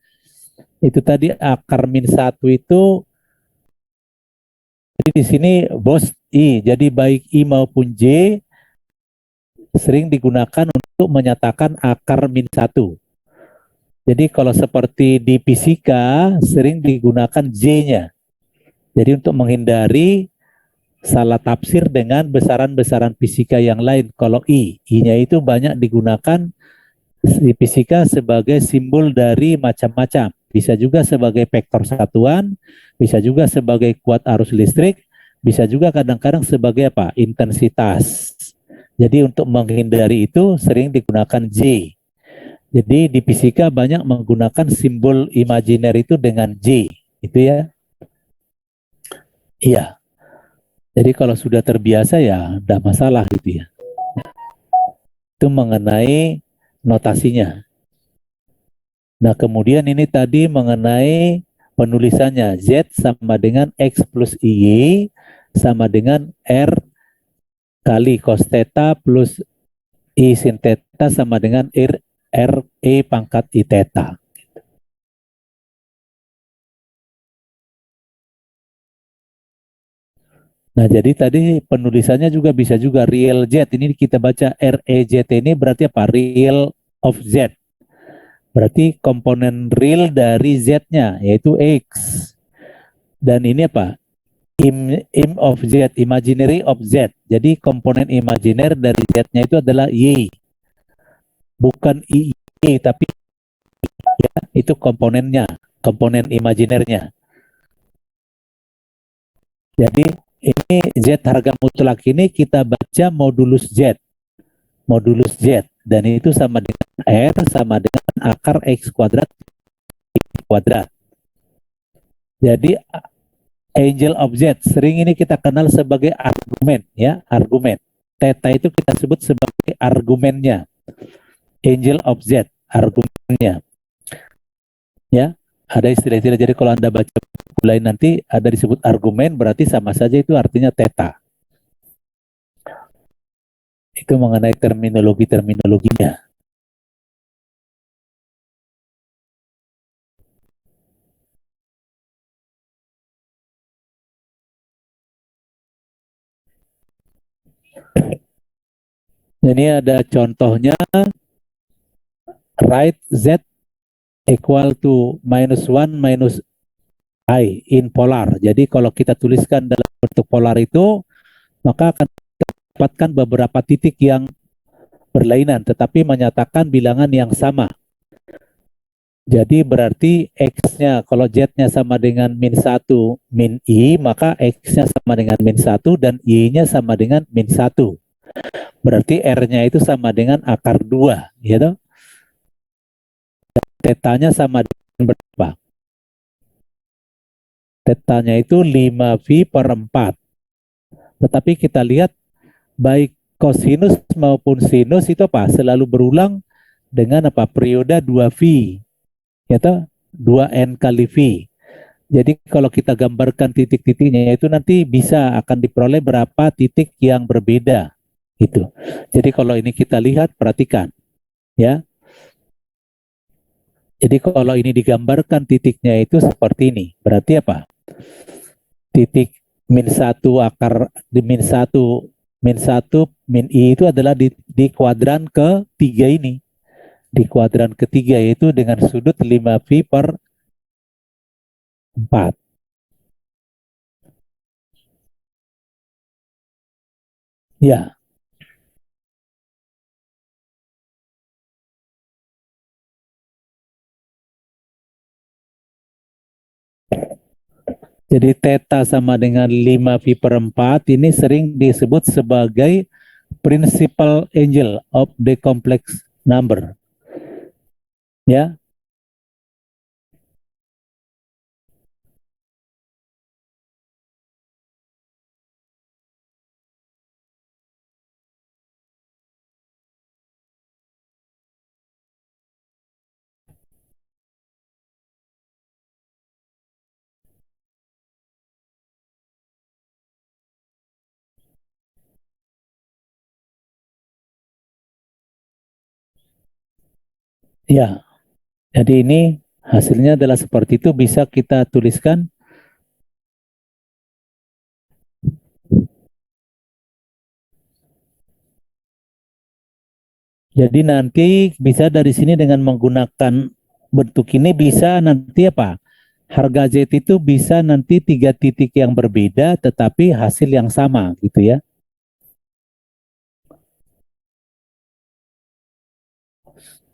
A: itu tadi akar min 1 itu, jadi di sini bos I. Jadi baik I maupun J sering digunakan untuk menyatakan akar min 1. Jadi kalau seperti di fisika sering digunakan J-nya. Jadi untuk menghindari salah tafsir dengan besaran-besaran fisika yang lain. Kalau I-nya itu banyak digunakan di fisika sebagai simbol dari macam-macam. Bisa juga sebagai vektor satuan, bisa juga sebagai kuat arus listrik, bisa juga kadang-kadang sebagai apa? Intensitas. Jadi untuk menghindari itu sering digunakan J. Jadi di fisika banyak menggunakan simbol imajiner itu dengan J. Itu ya. Iya. Jadi kalau sudah terbiasa ya tidak masalah gitu ya. Itu mengenai notasinya. Nah kemudian ini tadi mengenai penulisannya. Z sama dengan X plus Y sama dengan R kali cos theta plus I sin theta sama dengan R E pangkat I theta. Nah, jadi tadi penulisannya juga bisa juga real Z. Ini kita baca REZT ini berarti apa? Real of Z. Berarti komponen real dari Z-nya, yaitu X. Dan ini apa? Im of Z, imaginary of Z. Jadi komponen imajiner dari Z-nya itu adalah Y. Bukan I, tapi ya, itu komponennya, komponen imajinernya. Jadi ini Z harga mutlak ini kita baca modulus Z. Modulus Z. Dan itu sama dengan R sama dengan akar X kuadrat kuadrat. Jadi Angel of Z, sering ini kita kenal sebagai argumen, ya, argumen. Theta itu kita sebut sebagai argumennya. Angel of Z, argumennya. Ya, ada istilah-istilah. Jadi kalau Anda baca buku lain nanti ada disebut argumen, berarti sama saja itu artinya theta. Itu mengenai terminologinya. Ini ada contohnya, write Z equal to -1 minus I in polar. Jadi kalau kita tuliskan dalam bentuk polar itu, maka akan dapatkan beberapa titik yang berlainan, tetapi menyatakan bilangan yang sama. Jadi berarti X-nya, kalau Z-nya sama dengan -1 min I, maka X-nya sama dengan -1 dan Y-nya sama dengan -1. Berarti R-nya itu sama dengan akar 2, gitu. Tetanya sama dengan berapa? Tetanya itu 5V per 4. Tetapi kita lihat baik kosinus maupun sinus itu apa? Selalu berulang dengan apa? Periode 2V. Gitu? 2N kali V. Jadi kalau kita gambarkan titik-titiknya itu nanti bisa akan diperoleh berapa titik yang berbeda. Gitu. Jadi kalau ini kita lihat, perhatikan. Ya. Jadi kalau ini digambarkan titiknya itu seperti ini. Berarti apa? Titik -1 akar di -1 min I itu adalah di kuadran ketiga ini. Di kuadran ketiga yaitu dengan sudut 5V per 4. Ya. Jadi theta sama dengan 5V per 4 ini sering disebut sebagai principal angle of the complex number. Ya. Ya. Jadi ini hasilnya adalah seperti itu, bisa kita tuliskan. Jadi nanti bisa dari sini dengan menggunakan bentuk ini bisa nanti apa? Harga Z itu bisa nanti 3 titik yang berbeda tetapi hasil yang sama gitu ya.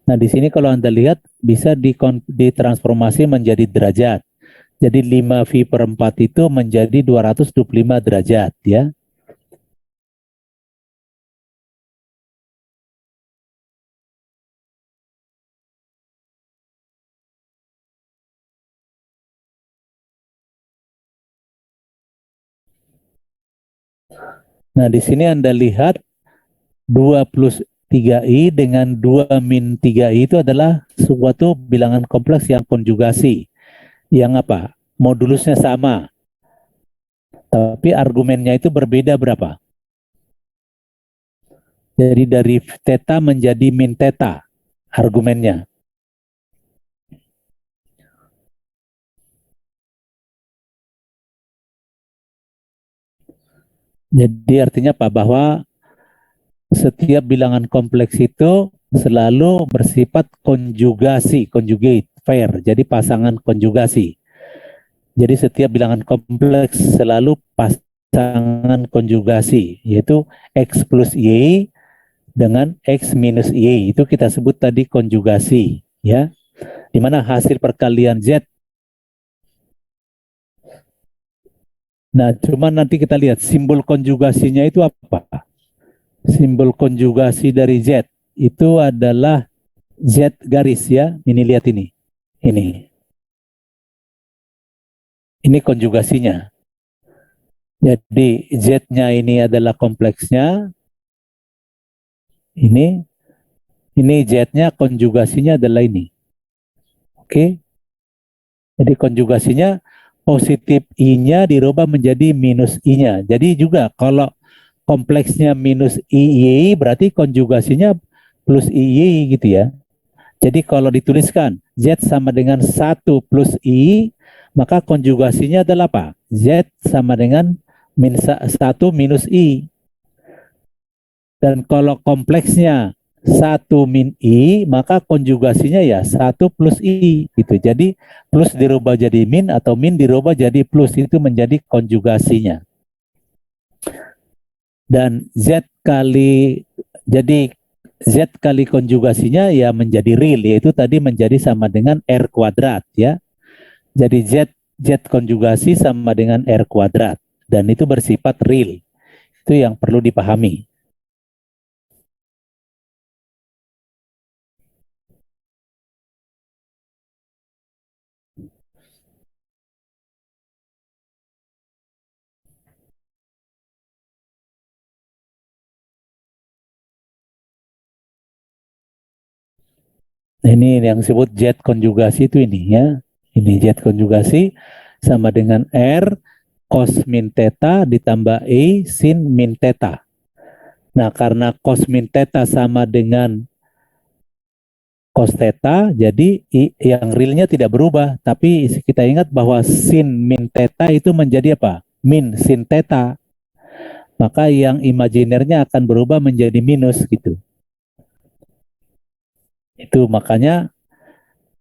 A: Nah di sini kalau Anda lihat bisa ditransformasi menjadi derajat. Jadi 5V per 4 itu menjadi 225 derajat ya. Nah, di sini Anda lihat 2 plus 3i dengan 2 min 3i itu adalah suatu bilangan kompleks yang konjugasi. Yang apa? Modulusnya sama. Tapi argumennya itu berbeda berapa? Jadi dari theta menjadi min theta argumennya. Jadi artinya apa? Bahwa setiap bilangan kompleks itu selalu bersifat konjugasi, conjugate, pair. Jadi pasangan konjugasi. Jadi setiap bilangan kompleks selalu pasangan konjugasi, yaitu X plus Y dengan X minus Y. Itu kita sebut tadi konjugasi, ya. Di mana hasil perkalian Z. Nah, cuma nanti kita lihat simbol konjugasinya itu apa? Simbol konjugasi dari Z itu adalah Z garis ya. Ini lihat ini. Ini konjugasinya. Jadi Z-nya ini adalah kompleksnya. Ini Z-nya konjugasinya adalah ini. Oke. Jadi konjugasinya positif I-nya dirubah menjadi minus I-nya. Jadi juga kalau kompleksnya minus IY berarti konjugasinya plus IY gitu ya. Jadi kalau dituliskan Z sama dengan 1 plus I, maka konjugasinya adalah apa? Z sama dengan 1 minus I. Dan kalau kompleksnya 1 min I, maka konjugasinya ya 1 plus I gitu. Jadi plus dirubah jadi min atau min dirubah jadi plus, itu menjadi konjugasinya. Dan jadi Z kali konjugasinya ya menjadi real, yaitu tadi menjadi sama dengan R kuadrat ya. Jadi Z konjugasi sama dengan R kuadrat, dan itu bersifat real. Itu yang perlu dipahami. Ini yang disebut Z konjugasi itu ini ya. Ini Z konjugasi sama dengan R cos min theta ditambah E sin min theta. Nah, karena cos min theta sama dengan cos theta, jadi yang realnya tidak berubah. Tapi kita ingat bahwa sin min theta itu menjadi apa? Min sin theta. Maka yang imajinernya akan berubah menjadi minus gitu. Itu makanya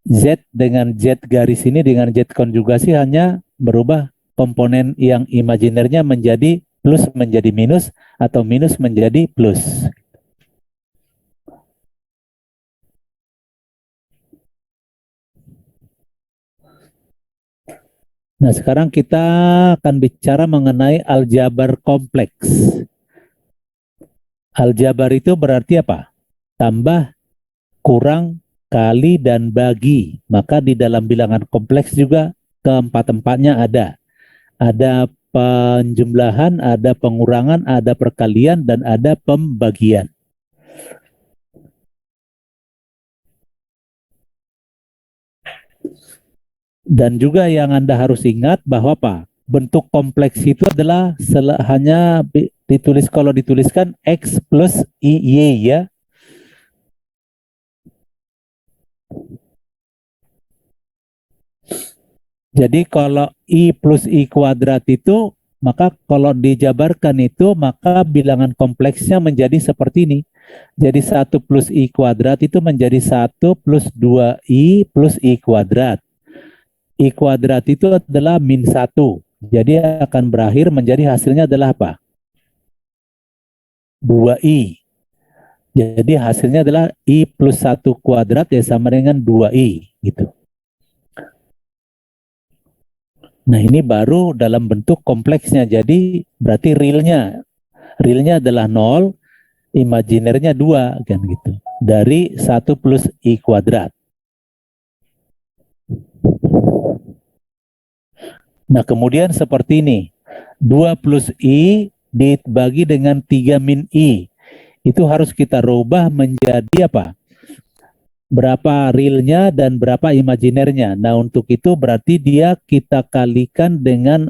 A: Z dengan Z garis ini dengan Z konjugasi hanya berubah komponen yang imajinernya menjadi plus menjadi minus atau minus menjadi plus. Nah, sekarang kita akan bicara mengenai aljabar kompleks. Aljabar itu berarti apa? Tambah, kurang, kali, dan bagi. Maka di dalam bilangan kompleks juga keempat-empatnya ada. Ada penjumlahan, ada pengurangan, ada perkalian, dan ada pembagian. Dan juga yang Anda harus ingat bahwa apa? Bentuk kompleks itu adalah hanya kalau dituliskan X plus IY ya. Jadi kalau I plus I kuadrat itu, maka kalau dijabarkan itu, maka bilangan kompleksnya menjadi seperti ini. Jadi 1 plus I kuadrat itu menjadi 1 plus 2I plus I kuadrat. I kuadrat itu adalah min 1. Jadi akan berakhir menjadi hasilnya adalah apa? 2I. Jadi hasilnya adalah I plus 1 kuadrat ya sama dengan 2I gitu. Nah, ini baru dalam bentuk kompleksnya. Jadi berarti realnya adalah 0, imajinernya 2 kan gitu. Dari 1 plus I kuadrat. Nah, kemudian seperti ini. 2 plus I dibagi dengan 3 min I. Itu harus kita rubah menjadi apa? Berapa realnya dan berapa imajinernya. Nah, untuk itu berarti dia kita kalikan dengan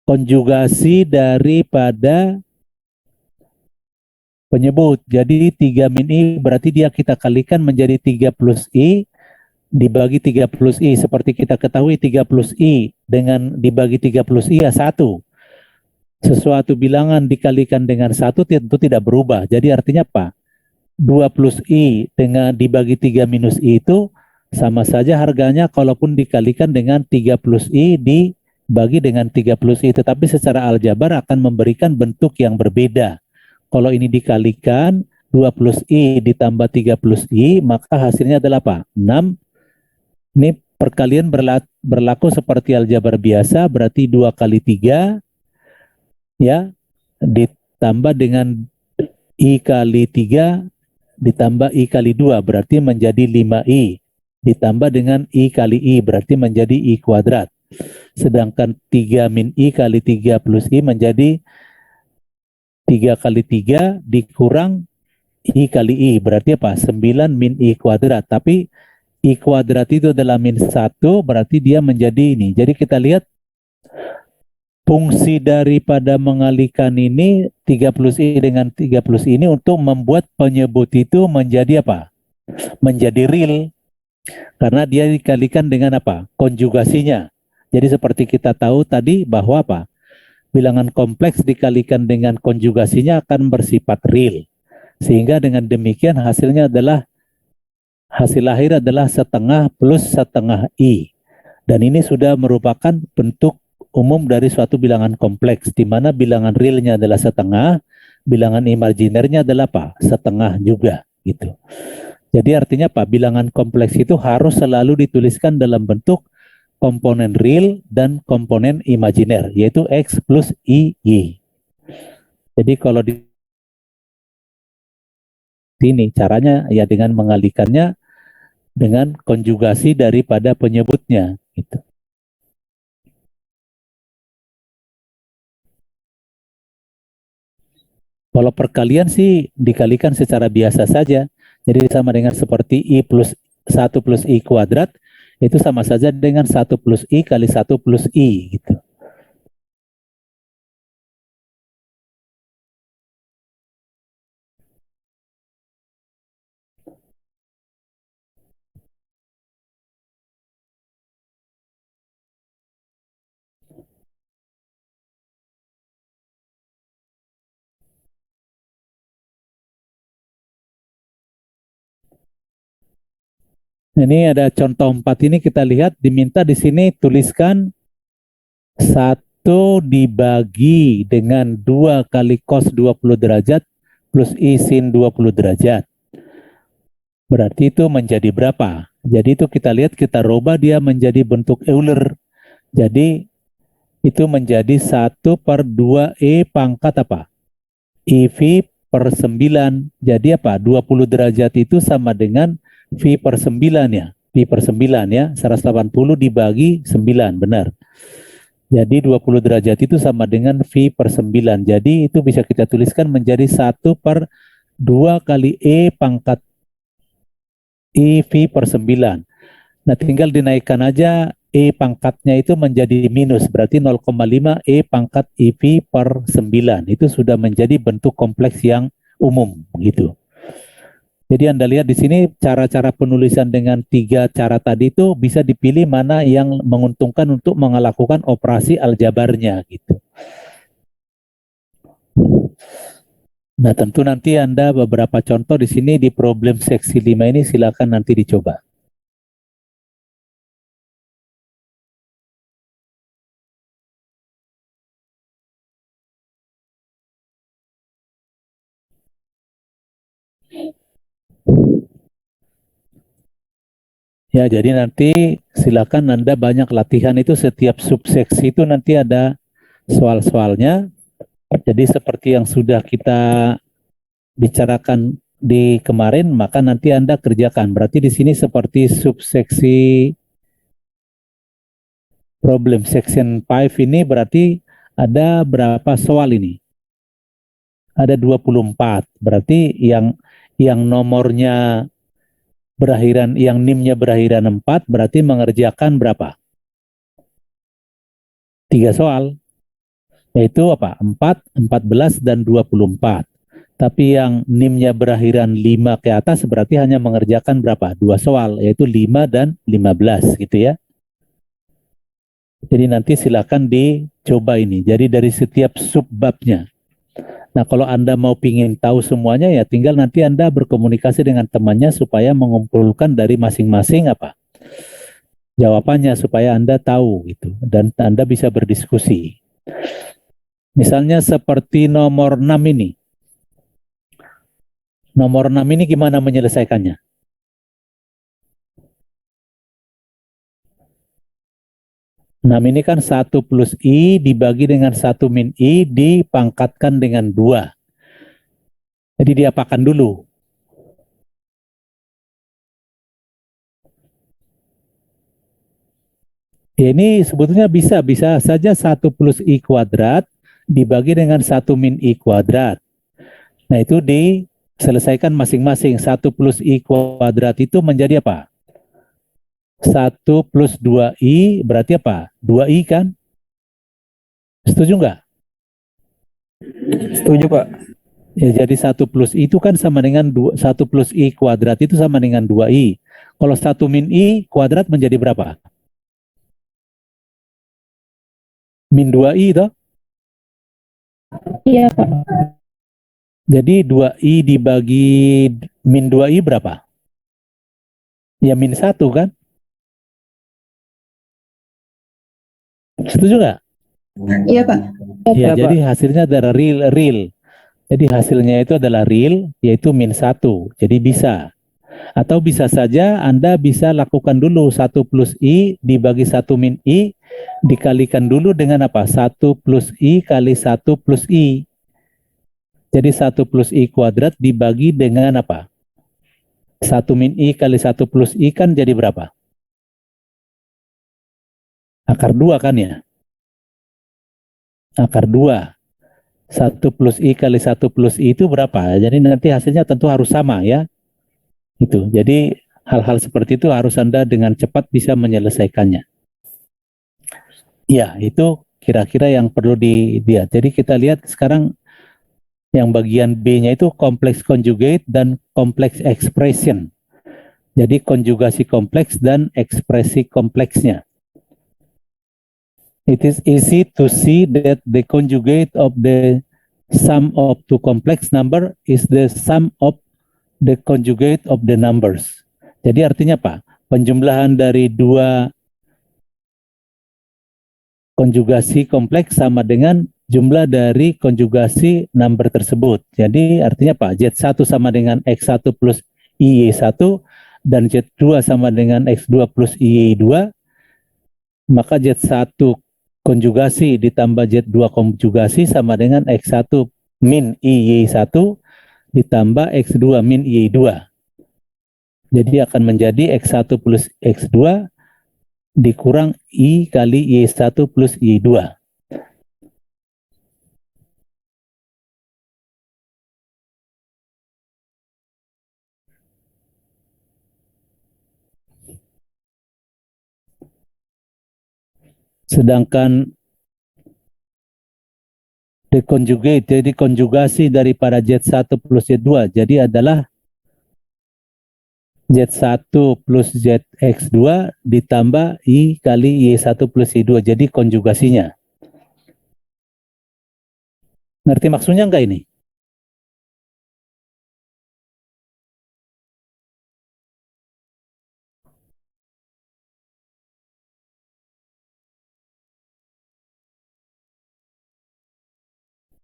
A: konjugasi daripada penyebut. Jadi 3 min I berarti dia kita kalikan menjadi 3 plus I dibagi 3 plus I. Seperti kita ketahui 3 plus I dengan dibagi 3 plus I ya 1. Sesuatu bilangan dikalikan dengan 1 tentu tidak berubah. Jadi artinya apa? 2 plus I dengan dibagi 3 minus I itu sama saja harganya kalaupun dikalikan dengan 3 plus I dibagi dengan 3 plus I. Tetapi secara aljabar akan memberikan bentuk yang berbeda. Kalau ini dikalikan 2 plus I ditambah 3 plus I, maka hasilnya adalah apa? 6. Ini perkalian berlaku seperti aljabar biasa, berarti 2 kali 3 ya, ditambah dengan I kali 3 ditambah I kali 2 berarti menjadi 5I, ditambah dengan I kali I berarti menjadi I kuadrat. Sedangkan 3 min I kali 3 plus I menjadi 3 kali 3 dikurang I kali I. Berarti apa? 9 min I kuadrat. Tapi I kuadrat itu adalah min 1, berarti dia menjadi ini. Jadi kita lihat fungsi daripada mengalihkan ini 3 plus I dengan 3 plus I ini untuk membuat penyebut itu menjadi apa? Menjadi real. Karena dia dikalikan dengan apa? Konjugasinya. Jadi seperti kita tahu tadi bahwa apa? Bilangan kompleks dikalikan dengan konjugasinya akan bersifat real. Sehingga dengan demikian hasil akhir adalah setengah plus setengah I. Dan ini sudah merupakan bentuk umum dari suatu bilangan kompleks, di mana bilangan realnya adalah setengah, bilangan imajinernya adalah apa? Setengah juga, gitu. Jadi artinya apa? Bilangan kompleks itu harus selalu dituliskan dalam bentuk komponen real dan komponen imajiner, yaitu X plus Y. Jadi kalau di sini caranya ya dengan mengalihkannya dengan konjugasi daripada penyebutnya. Gitu. Kalau perkalian sih dikalikan secara biasa saja. Jadi sama dengan seperti I plus 1 plus I kuadrat, itu sama saja dengan 1 plus I kali 1 plus I gitu. Ini ada contoh 4 ini kita lihat diminta di sini tuliskan 1 dibagi dengan 2 kali cos 20 derajat plus I sin 20 derajat. Berarti itu menjadi berapa? Jadi itu kita lihat, kita rubah dia menjadi bentuk Euler. Jadi itu menjadi 1 per 2E pangkat apa? IV per 9. Jadi apa? 20 derajat itu sama dengan V per 9 ya. V per 9 ya. 180 dibagi 9, benar. Jadi 20 derajat itu sama dengan V per 9. Jadi itu bisa kita tuliskan menjadi 1 per 2 kali E pangkat IV per 9. Nah tinggal dinaikkan aja E pangkatnya itu menjadi minus. Berarti 0,5 E pangkat IV per 9. Itu sudah menjadi bentuk kompleks yang umum gitu. Jadi Anda lihat di sini cara-cara penulisan dengan 3 cara tadi itu bisa dipilih mana yang menguntungkan untuk melakukan operasi aljabarnya gitu. Nah, tentu nanti Anda beberapa contoh di sini di problem seksi 5 ini silakan nanti dicoba. Ya, jadi nanti silakan Anda banyak latihan itu setiap subseksi itu nanti ada soal-soalnya. Jadi seperti yang sudah kita bicarakan di kemarin, maka nanti Anda kerjakan. Berarti di sini seperti subseksi problem section 5 ini berarti ada berapa soal ini? Ada 24. Berarti yang nomornya berakhiran, yang NIM-nya berakhiran 4 berarti mengerjakan berapa? 3 soal. Yaitu apa? 4, 14, dan 24. Tapi yang NIM-nya berakhiran 5 ke atas berarti hanya mengerjakan berapa? 2 soal, yaitu 5 dan 15 gitu ya. Jadi nanti silakan dicoba ini. Jadi dari setiap subbabnya. Nah kalau Anda mau pingin tahu semuanya ya tinggal nanti Anda berkomunikasi dengan temannya supaya mengumpulkan dari masing-masing apa? Jawabannya supaya Anda tahu gitu. Dan Anda bisa berdiskusi. Misalnya seperti nomor 6 ini. Nomor 6 ini gimana menyelesaikannya? Nah ini kan 1 plus I dibagi dengan 1 min I dipangkatkan dengan 2. Jadi diapakan dulu? Ya, ini sebetulnya bisa saja 1 plus I kuadrat dibagi dengan 1 min I kuadrat. Nah, itu diselesaikan masing-masing. 1 plus I kuadrat itu menjadi apa? 1 plus 2I berarti apa? 2I kan? Setuju nggak?
D: Setuju, Pak.
A: Ya, jadi 1 plus I itu kan sama dengan 1 plus I kuadrat itu sama dengan 2I. Kalau 1 min I kuadrat menjadi berapa? Min 2I toh?
C: Iya, Pak.
A: Jadi 2I dibagi min 2I berapa? Ya min 1 kan? Setuju nggak?
C: Iya, Pak.
A: Ya,
D: Iya,
A: jadi
D: Pak.
A: hasilnya adalah real. Jadi hasilnya itu adalah real, yaitu min 1. Jadi bisa. Atau bisa saja Anda bisa lakukan dulu 1 plus I dibagi 1 min I dikalikan dulu dengan apa? 1 plus I kali 1 plus I. Jadi 1 plus I kuadrat dibagi dengan apa? 1 min I kali 1 plus I kan jadi berapa? Akar 2 kan ya? Akar 2. 1 plus I kali 1 plus I itu berapa? Jadi nanti hasilnya tentu harus sama ya. Itu. Jadi hal-hal seperti itu harus Anda dengan cepat bisa menyelesaikannya. Ya, itu kira-kira yang perlu dilihat. Jadi kita lihat sekarang yang bagian B-nya itu kompleks conjugate dan kompleks expression. Jadi konjugasi kompleks dan ekspresi kompleksnya. It is easy to see that the conjugate of the sum of two complex number is the sum of the conjugate of the numbers. Jadi artinya apa? Penjumlahan dari dua konjugasi kompleks sama dengan jumlah dari konjugasi number tersebut. Jadi artinya apa? Z1 sama dengan X1 plus IY1 dan Z2 sama dengan X2 plus IY2. Maka Z1 konjugasi ditambah Z2 konjugasi sama dengan X1 min IY1 ditambah X2 min IY2. Jadi akan menjadi X1 plus X2 dikurang I kali Y1 plus Y2. Sedangkan the conjugate, jadi konjugasi daripada Z1 plus Z2, jadi adalah Z1 plus ZX2 ditambah I kali Y1 plus Y2, jadi konjugasinya. Ngerti maksudnya enggak ini?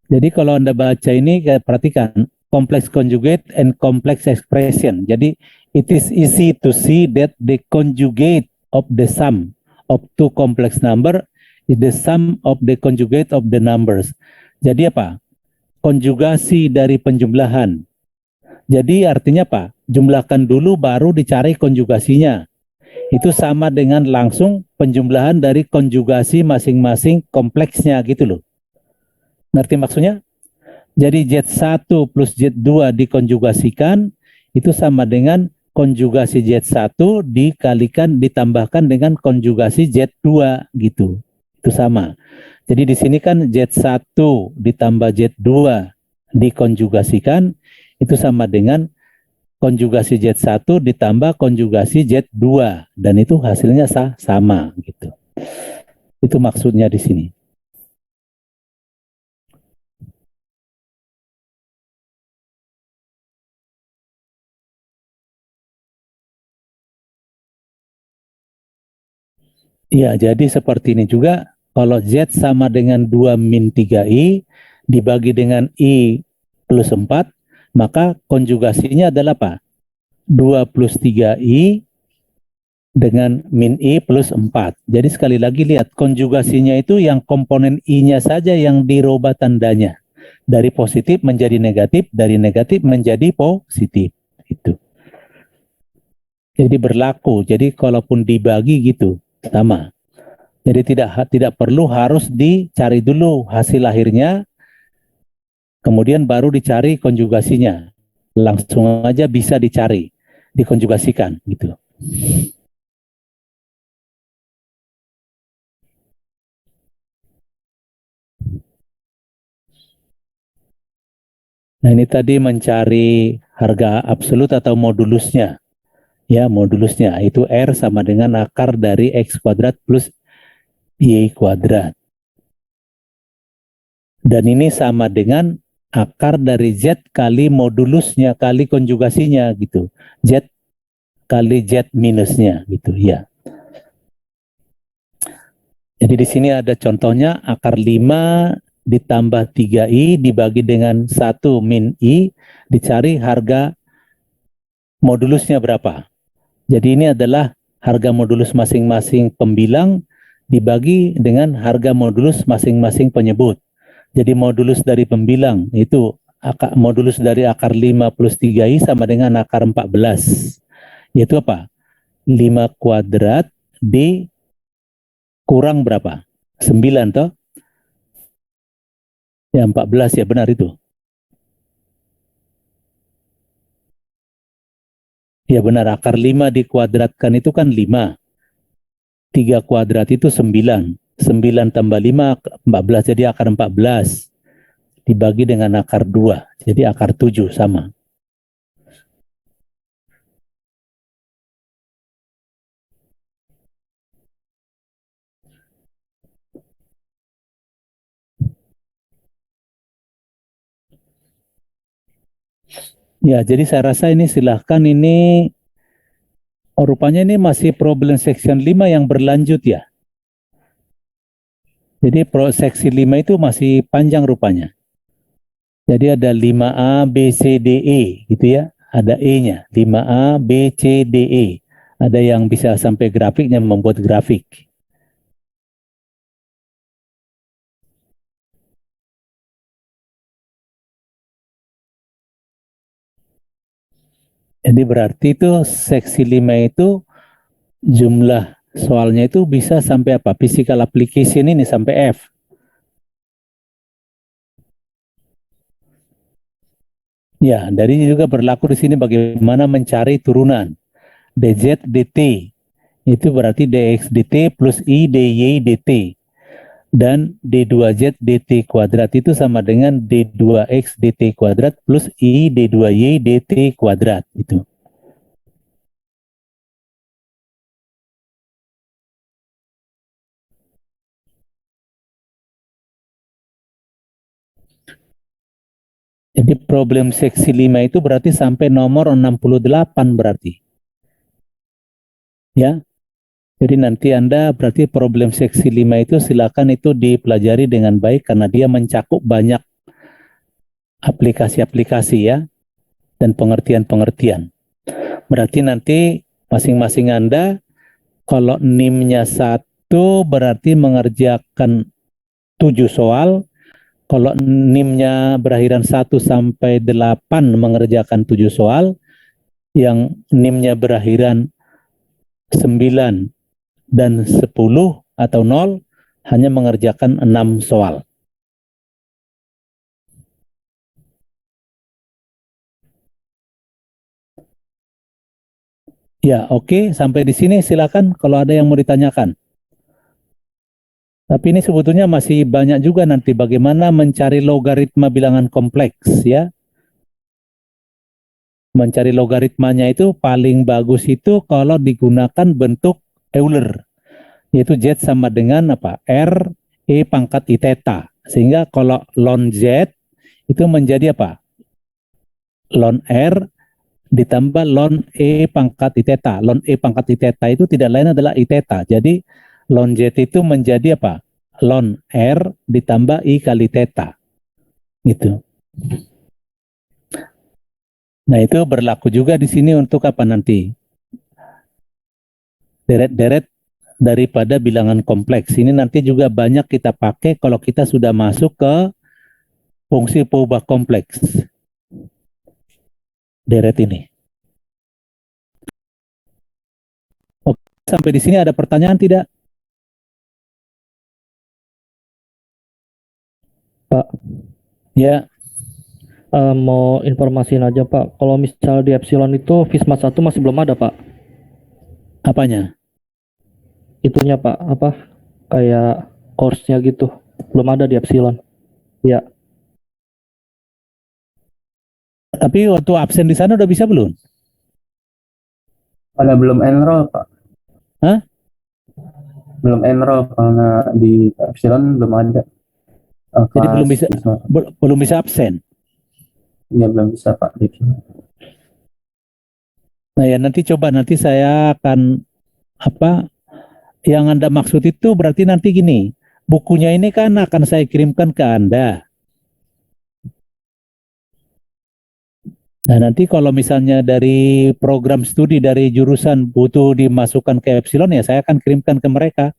A: Jadi kalau Anda baca ini, perhatikan complex conjugate and complex expression. Jadi it is easy to see that the conjugate of the sum of two complex number is the sum of the conjugate of the numbers. Jadi apa? Konjugasi dari penjumlahan. Jadi artinya apa? Jumlahkan dulu baru dicari konjugasinya. Itu sama dengan langsung penjumlahan dari konjugasi masing-masing kompleksnya gitu loh. Ngerti maksudnya? Jadi Z1 plus Z2 dikonjugasikan itu sama dengan konjugasi Z1 dikalikan ditambahkan dengan konjugasi Z2 gitu. Itu sama. Jadi di sini kan Z1 ditambah Z2 dikonjugasikan itu sama dengan konjugasi Z1 ditambah konjugasi Z2 dan itu hasilnya sama gitu. Itu maksudnya di sini. Ya, jadi seperti ini juga kalau Z sama dengan 2 min 3I dibagi dengan I plus 4, maka konjugasinya adalah apa? 2 plus 3I dengan min I plus 4. Jadi sekali lagi lihat, konjugasinya itu yang komponen I-nya saja yang dirubah tandanya. Dari positif menjadi negatif, dari negatif menjadi positif. Itu. Jadi berlaku, jadi kalaupun dibagi gitu, sama. Jadi tidak perlu harus dicari dulu hasil lahirnya, kemudian baru dicari konjugasinya. Langsung aja bisa dicari, dikonjugasikan gitu. Nah, ini tadi mencari harga absolut atau modulusnya. Ya, modulusnya itu R sama dengan akar dari X kuadrat plus Y kuadrat. Dan ini sama dengan akar dari Z kali modulusnya kali konjugasinya gitu. Z kali Z minusnya gitu ya. Jadi di sini ada contohnya akar 5 ditambah 3I dibagi dengan 1 min I, dicari harga modulusnya berapa. Jadi ini adalah harga modulus masing-masing pembilang dibagi dengan harga modulus masing-masing penyebut. Jadi modulus dari pembilang itu modulus dari akar 5 plus 3I sama dengan akar 14. Yaitu apa? 5 kuadrat D kurang berapa? 9 toh? Ya 14 ya benar itu. Ya benar, akar 5 dikuadratkan itu kan 5. 3 kuadrat itu 9. 9 tambah 5, 14. Jadi akar 14. Dibagi dengan akar 2. Jadi akar 7 sama. Ya, jadi saya rasa ini silahkan ini, rupanya ini masih problem section 5 yang berlanjut ya. Jadi seksi 5 itu masih panjang rupanya. Jadi ada 5A, B, C, D, E gitu ya. Ada E-nya, 5A, B, C, D, E. Ada yang bisa sampai grafiknya membuat grafik. Jadi berarti itu seksi 5 itu jumlah soalnya itu bisa sampai apa? Physical application ini sampai F. Ya, dari ini juga berlaku di sini bagaimana mencari turunan dz dt. Itu berarti dx dt plus i dy dt. Dan d2z dt kuadrat itu sama dengan d2x dt kuadrat plus i d2y dt kuadrat itu. Jadi problem seksi 5 itu berarti sampai nomor 68 berarti. Ya. Jadi nanti Anda berarti problem seksi 5 itu silakan itu dipelajari dengan baik karena dia mencakup banyak aplikasi-aplikasi ya dan pengertian-pengertian. Berarti nanti masing-masing Anda kalau NIM-nya 1 berarti mengerjakan 7 soal. Kalau NIM-nya berakhiran 1 sampai 8 mengerjakan 7 soal. Yang NIM-nya berakhiran 9 dan 10 atau 0 hanya mengerjakan 6 soal. Ya, oke. Sampai di sini silakan kalau ada yang mau ditanyakan. Tapi ini sebetulnya masih banyak juga nanti bagaimana mencari logaritma bilangan kompleks ya. Mencari logaritmanya itu paling bagus itu kalau digunakan bentuk Euler. Yaitu Z sama dengan apa? R E pangkat I theta. Sehingga kalau ln Z itu menjadi apa? Ln R ditambah ln E pangkat I theta. Ln E pangkat I theta itu tidak lain adalah I theta. Jadi ln Z itu menjadi apa? Ln R ditambah I kali theta. Gitu. Nah, itu berlaku juga di sini untuk apa nanti? Deret-deret daripada bilangan kompleks. Ini nanti juga banyak kita pakai kalau kita sudah masuk ke fungsi peubah kompleks. Deret ini. Oke, sampai di sini ada pertanyaan tidak?
E: Pak,
A: Ya,
E: mau informasiin aja Pak, kalau misal di Epsilon itu Visma 1 masih belum ada Pak.
A: apanya?
E: Itunya Pak, apa kayak course-nya gitu. Belum ada di Epsilon. Ya,
A: Tapi waktu absen di sana udah bisa belum?
B: Pada belum enroll, Pak.
A: Hah?
B: Belum enroll karena di Epsilon belum ada
A: Jadi
B: kelas Wisma.
A: belum bisa absen.
B: Ya belum bisa, Pak. Di Epsilon.
A: Nah ya nanti saya akan apa yang Anda maksud itu berarti nanti gini, bukunya ini kan akan saya kirimkan ke Anda. Nah nanti kalau misalnya dari program studi dari jurusan butuh dimasukkan ke Epsilon ya saya akan kirimkan ke mereka.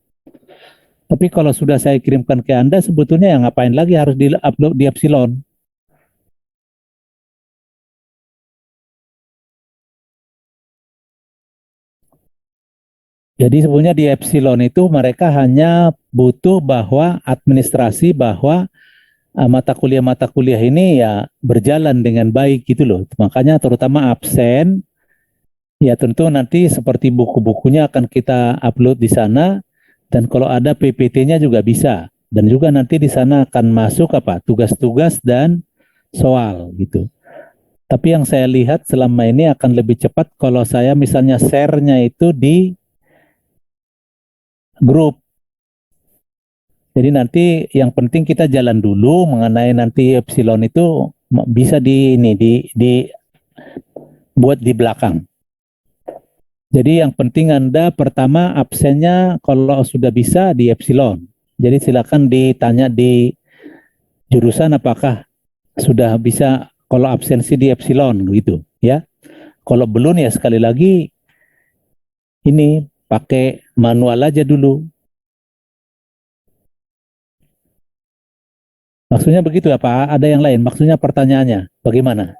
A: Tapi kalau sudah saya kirimkan ke Anda sebetulnya ya ngapain lagi harus di-upload di Epsilon. Jadi sebenarnya di Epsilon itu mereka hanya butuh bahwa administrasi bahwa mata kuliah ini ya berjalan dengan baik gitu loh. Makanya terutama absen ya tentu nanti seperti buku-bukunya akan kita upload di sana dan kalau ada PPT-nya juga bisa dan juga nanti di sana akan masuk apa tugas-tugas dan soal gitu. Tapi yang saya lihat selama ini akan lebih cepat kalau saya misalnya share-nya itu di grup. Jadi nanti yang penting kita jalan dulu mengenai nanti epsilon itu bisa di buat di belakang. Jadi yang penting Anda pertama absennya kalau sudah bisa di epsilon. Jadi silakan ditanya di jurusan apakah sudah bisa kalau absensi di epsilon gitu ya. Kalau belum ya sekali lagi ini pakai manual aja dulu. Maksudnya begitu ya Pak? Ada yang lain? Maksudnya pertanyaannya bagaimana?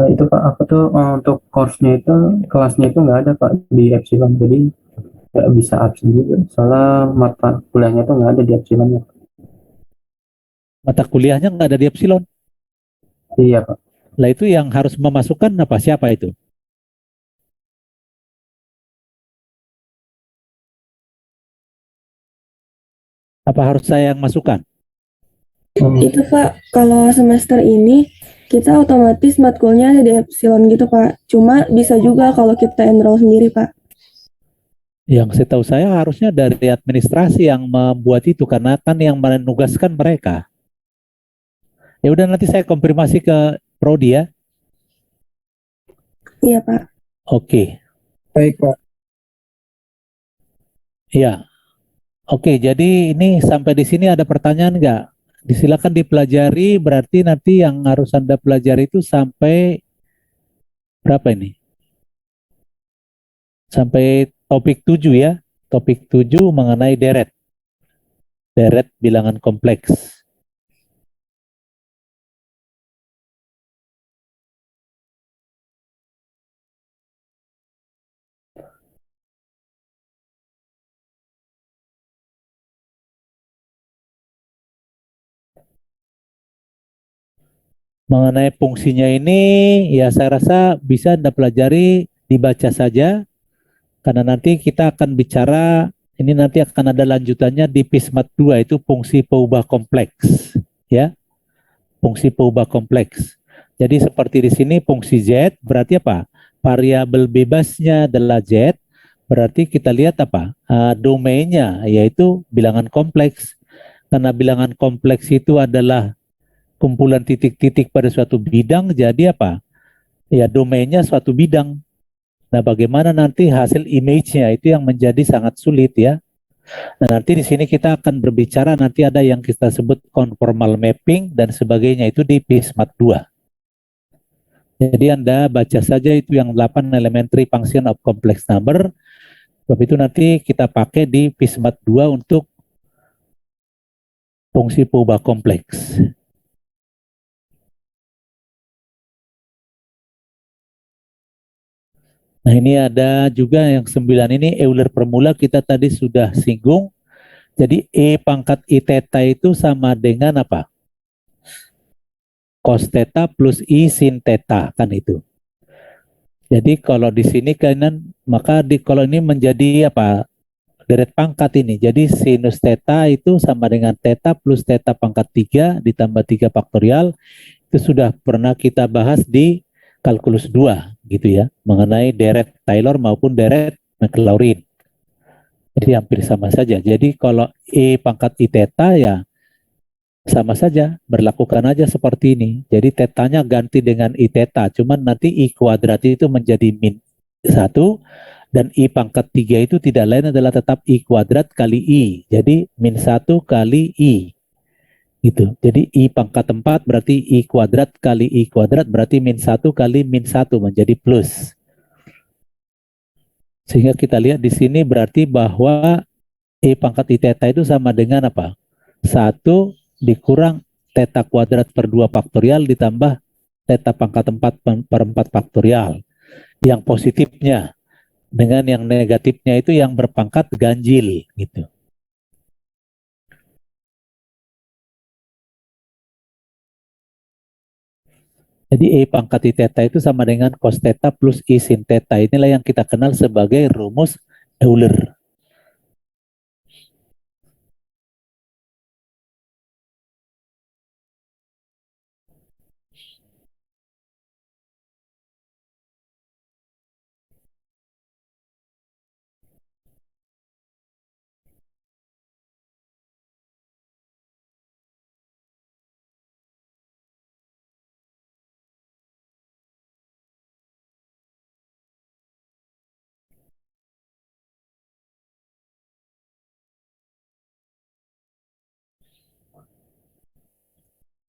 B: Itu Pak, apa tuh untuk course-nya itu, kelasnya itu nggak ada Pak di Epsilon. Jadi nggak bisa absen juga. Soalnya mata kuliahnya tuh nggak ada di Epsilon ya.
A: Mata kuliahnya nggak ada di epsilon.
B: Iya Pak.
A: Lah itu yang harus memasukkan apa? Siapa itu? Apa harus saya yang masukkan?
C: Itu Pak, kalau semester ini kita otomatis matkulnya ada di Epsilon gitu Pak. Cuma bisa juga kalau kita enroll sendiri Pak.
A: Yang setahu saya harusnya dari administrasi yang membuat itu karena kan yang menugaskan mereka. Ya udah nanti saya konfirmasi ke Prodi ya.
C: Iya Pak.
A: Oke.
D: Baik Pak.
A: Iya. Oke, jadi ini sampai di sini ada pertanyaan nggak? Disilakan dipelajari, berarti nanti yang harus Anda pelajari itu sampai berapa ini? Sampai topik 7 ya. Topik 7 mengenai deret. Deret bilangan kompleks. Mengenai fungsinya ini, ya saya rasa bisa Anda pelajari, dibaca saja, karena nanti kita akan bicara, ini nanti akan ada lanjutannya di PISMAT 2, itu fungsi peubah kompleks. Ya, fungsi peubah kompleks. Jadi seperti di sini fungsi Z, berarti apa? Variabel bebasnya adalah Z, berarti kita lihat apa? Domainnya, yaitu bilangan kompleks. Karena bilangan kompleks itu adalah kumpulan titik-titik pada suatu bidang, jadi apa? Ya domainnya suatu bidang. Nah, bagaimana nanti hasil image-nya itu yang menjadi sangat sulit ya. Nah, nanti di sini kita akan berbicara nanti ada yang kita sebut conformal mapping dan sebagainya itu di PISMAT 2. Jadi Anda baca saja itu yang 8 elementary function of complex number. Sebab itu nanti kita pakai di PISMAT 2 untuk fungsi peubah kompleks. Nah ini ada juga yang 9 ini Euler formula kita tadi sudah singgung. Jadi E pangkat I theta itu sama dengan apa? Cos theta plus I sin theta, kan itu. Jadi kalau di sini kanan, maka kalau ini menjadi apa? Deret pangkat ini. Jadi sinus theta itu sama dengan theta plus theta pangkat 3 ditambah 3 faktorial. Itu sudah pernah kita bahas di kalkulus 2 gitu ya, mengenai deret Taylor maupun deret Maclaurin. Jadi hampir sama saja. Jadi kalau E pangkat I theta ya sama saja, berlakukan aja seperti ini. Jadi tetanya ganti dengan I theta, cuman nanti I kuadrat itu menjadi min 1, dan I pangkat 3 itu tidak lain adalah tetap I kuadrat kali I. Jadi min 1 kali I. Gitu. Jadi I pangkat 4 berarti I kuadrat kali I kuadrat berarti min 1 kali min 1 menjadi plus. Sehingga kita lihat di sini berarti bahwa E pangkat I theta itu sama dengan apa? 1 dikurang theta kuadrat per 2 faktorial ditambah theta pangkat 4 per 4 faktorial. Yang positifnya dengan yang negatifnya itu yang berpangkat ganjil gitu. Jadi E pangkat I theta itu sama dengan cos theta plus I sin theta. Inilah yang kita kenal sebagai rumus Euler.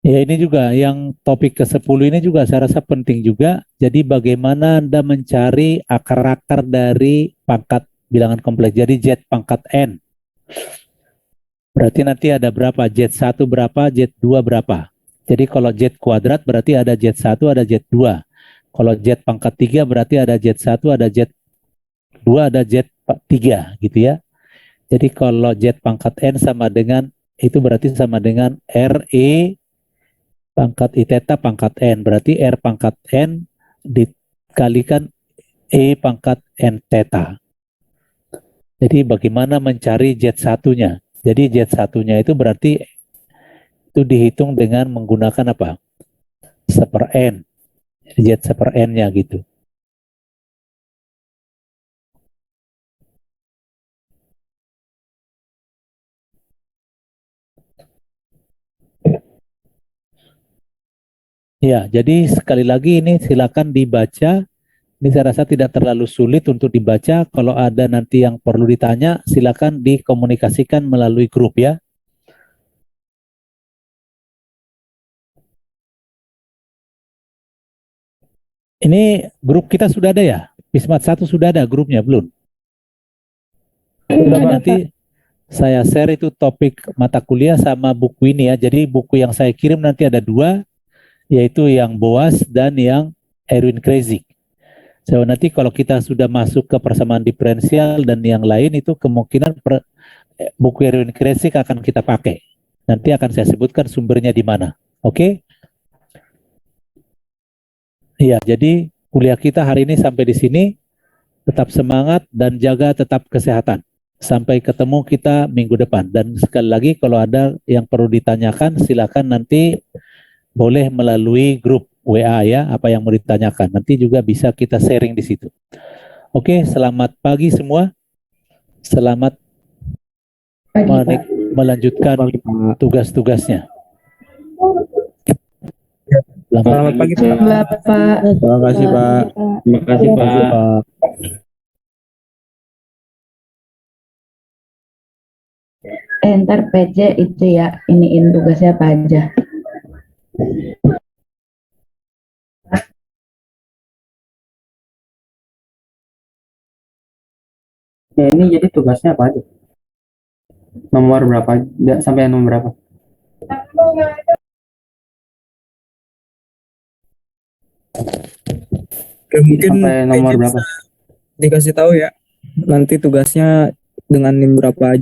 A: Ya ini juga yang topik ke-10 ini juga saya rasa penting juga. Jadi bagaimana Anda mencari akar-akar dari pangkat bilangan kompleks. Jadi Z pangkat N. Berarti nanti ada berapa? Z1 berapa, Z2 berapa. Jadi kalau Z kuadrat berarti ada Z1, ada Z2. Kalau Z pangkat 3 berarti ada Z1, ada Z2, ada Z3 gitu ya. Jadi kalau Z pangkat N sama dengan, itu berarti sama dengan RE pangkat I theta pangkat N. Berarti R pangkat N dikalikan E pangkat N theta. Jadi bagaimana mencari Z1-nya? Jadi Z1-nya itu berarti itu dihitung dengan menggunakan apa? Seper N. Z seper N-nya gitu. Ya, jadi sekali lagi ini silakan dibaca. Ini saya rasa tidak terlalu sulit untuk dibaca. Kalau ada nanti yang perlu ditanya, silakan dikomunikasikan melalui grup ya. Ini grup kita sudah ada ya? Bismat 1 sudah ada grupnya, belum? Sudah, nanti saya share itu topik mata kuliah sama buku ini ya. Jadi buku yang saya kirim nanti ada 2, yaitu yang Boas dan yang Erwin Krezik. So, nanti kalau kita sudah masuk ke persamaan diferensial dan yang lain itu kemungkinan buku Erwin Krezik akan kita pakai. Nanti akan saya sebutkan sumbernya di mana. Oke? Iya, jadi kuliah kita hari ini sampai di sini. Tetap semangat dan jaga tetap kesehatan. Sampai ketemu kita minggu depan. Dan sekali lagi kalau ada yang perlu ditanyakan silakan nanti boleh melalui grup WA ya, apa yang mau ditanyakan. Nanti juga bisa kita sharing di situ. Oke, selamat pagi semua. Selamat melanjutkan tugas-tugasnya.
D: Selamat pagi Pak.
F: Terima kasih Pak.
E: Terima kasih Pak.
G: Ntar PC itu ya, iniin tugasnya apa aja.
B: Ya, ini jadi tugasnya apa aja? Nomor berapa? Sampai nomor berapa?
D: Mungkin
B: Sampai nomor berapa?
D: dikasih tahu ya. Nanti tugasnya dengan NIM berapa aja.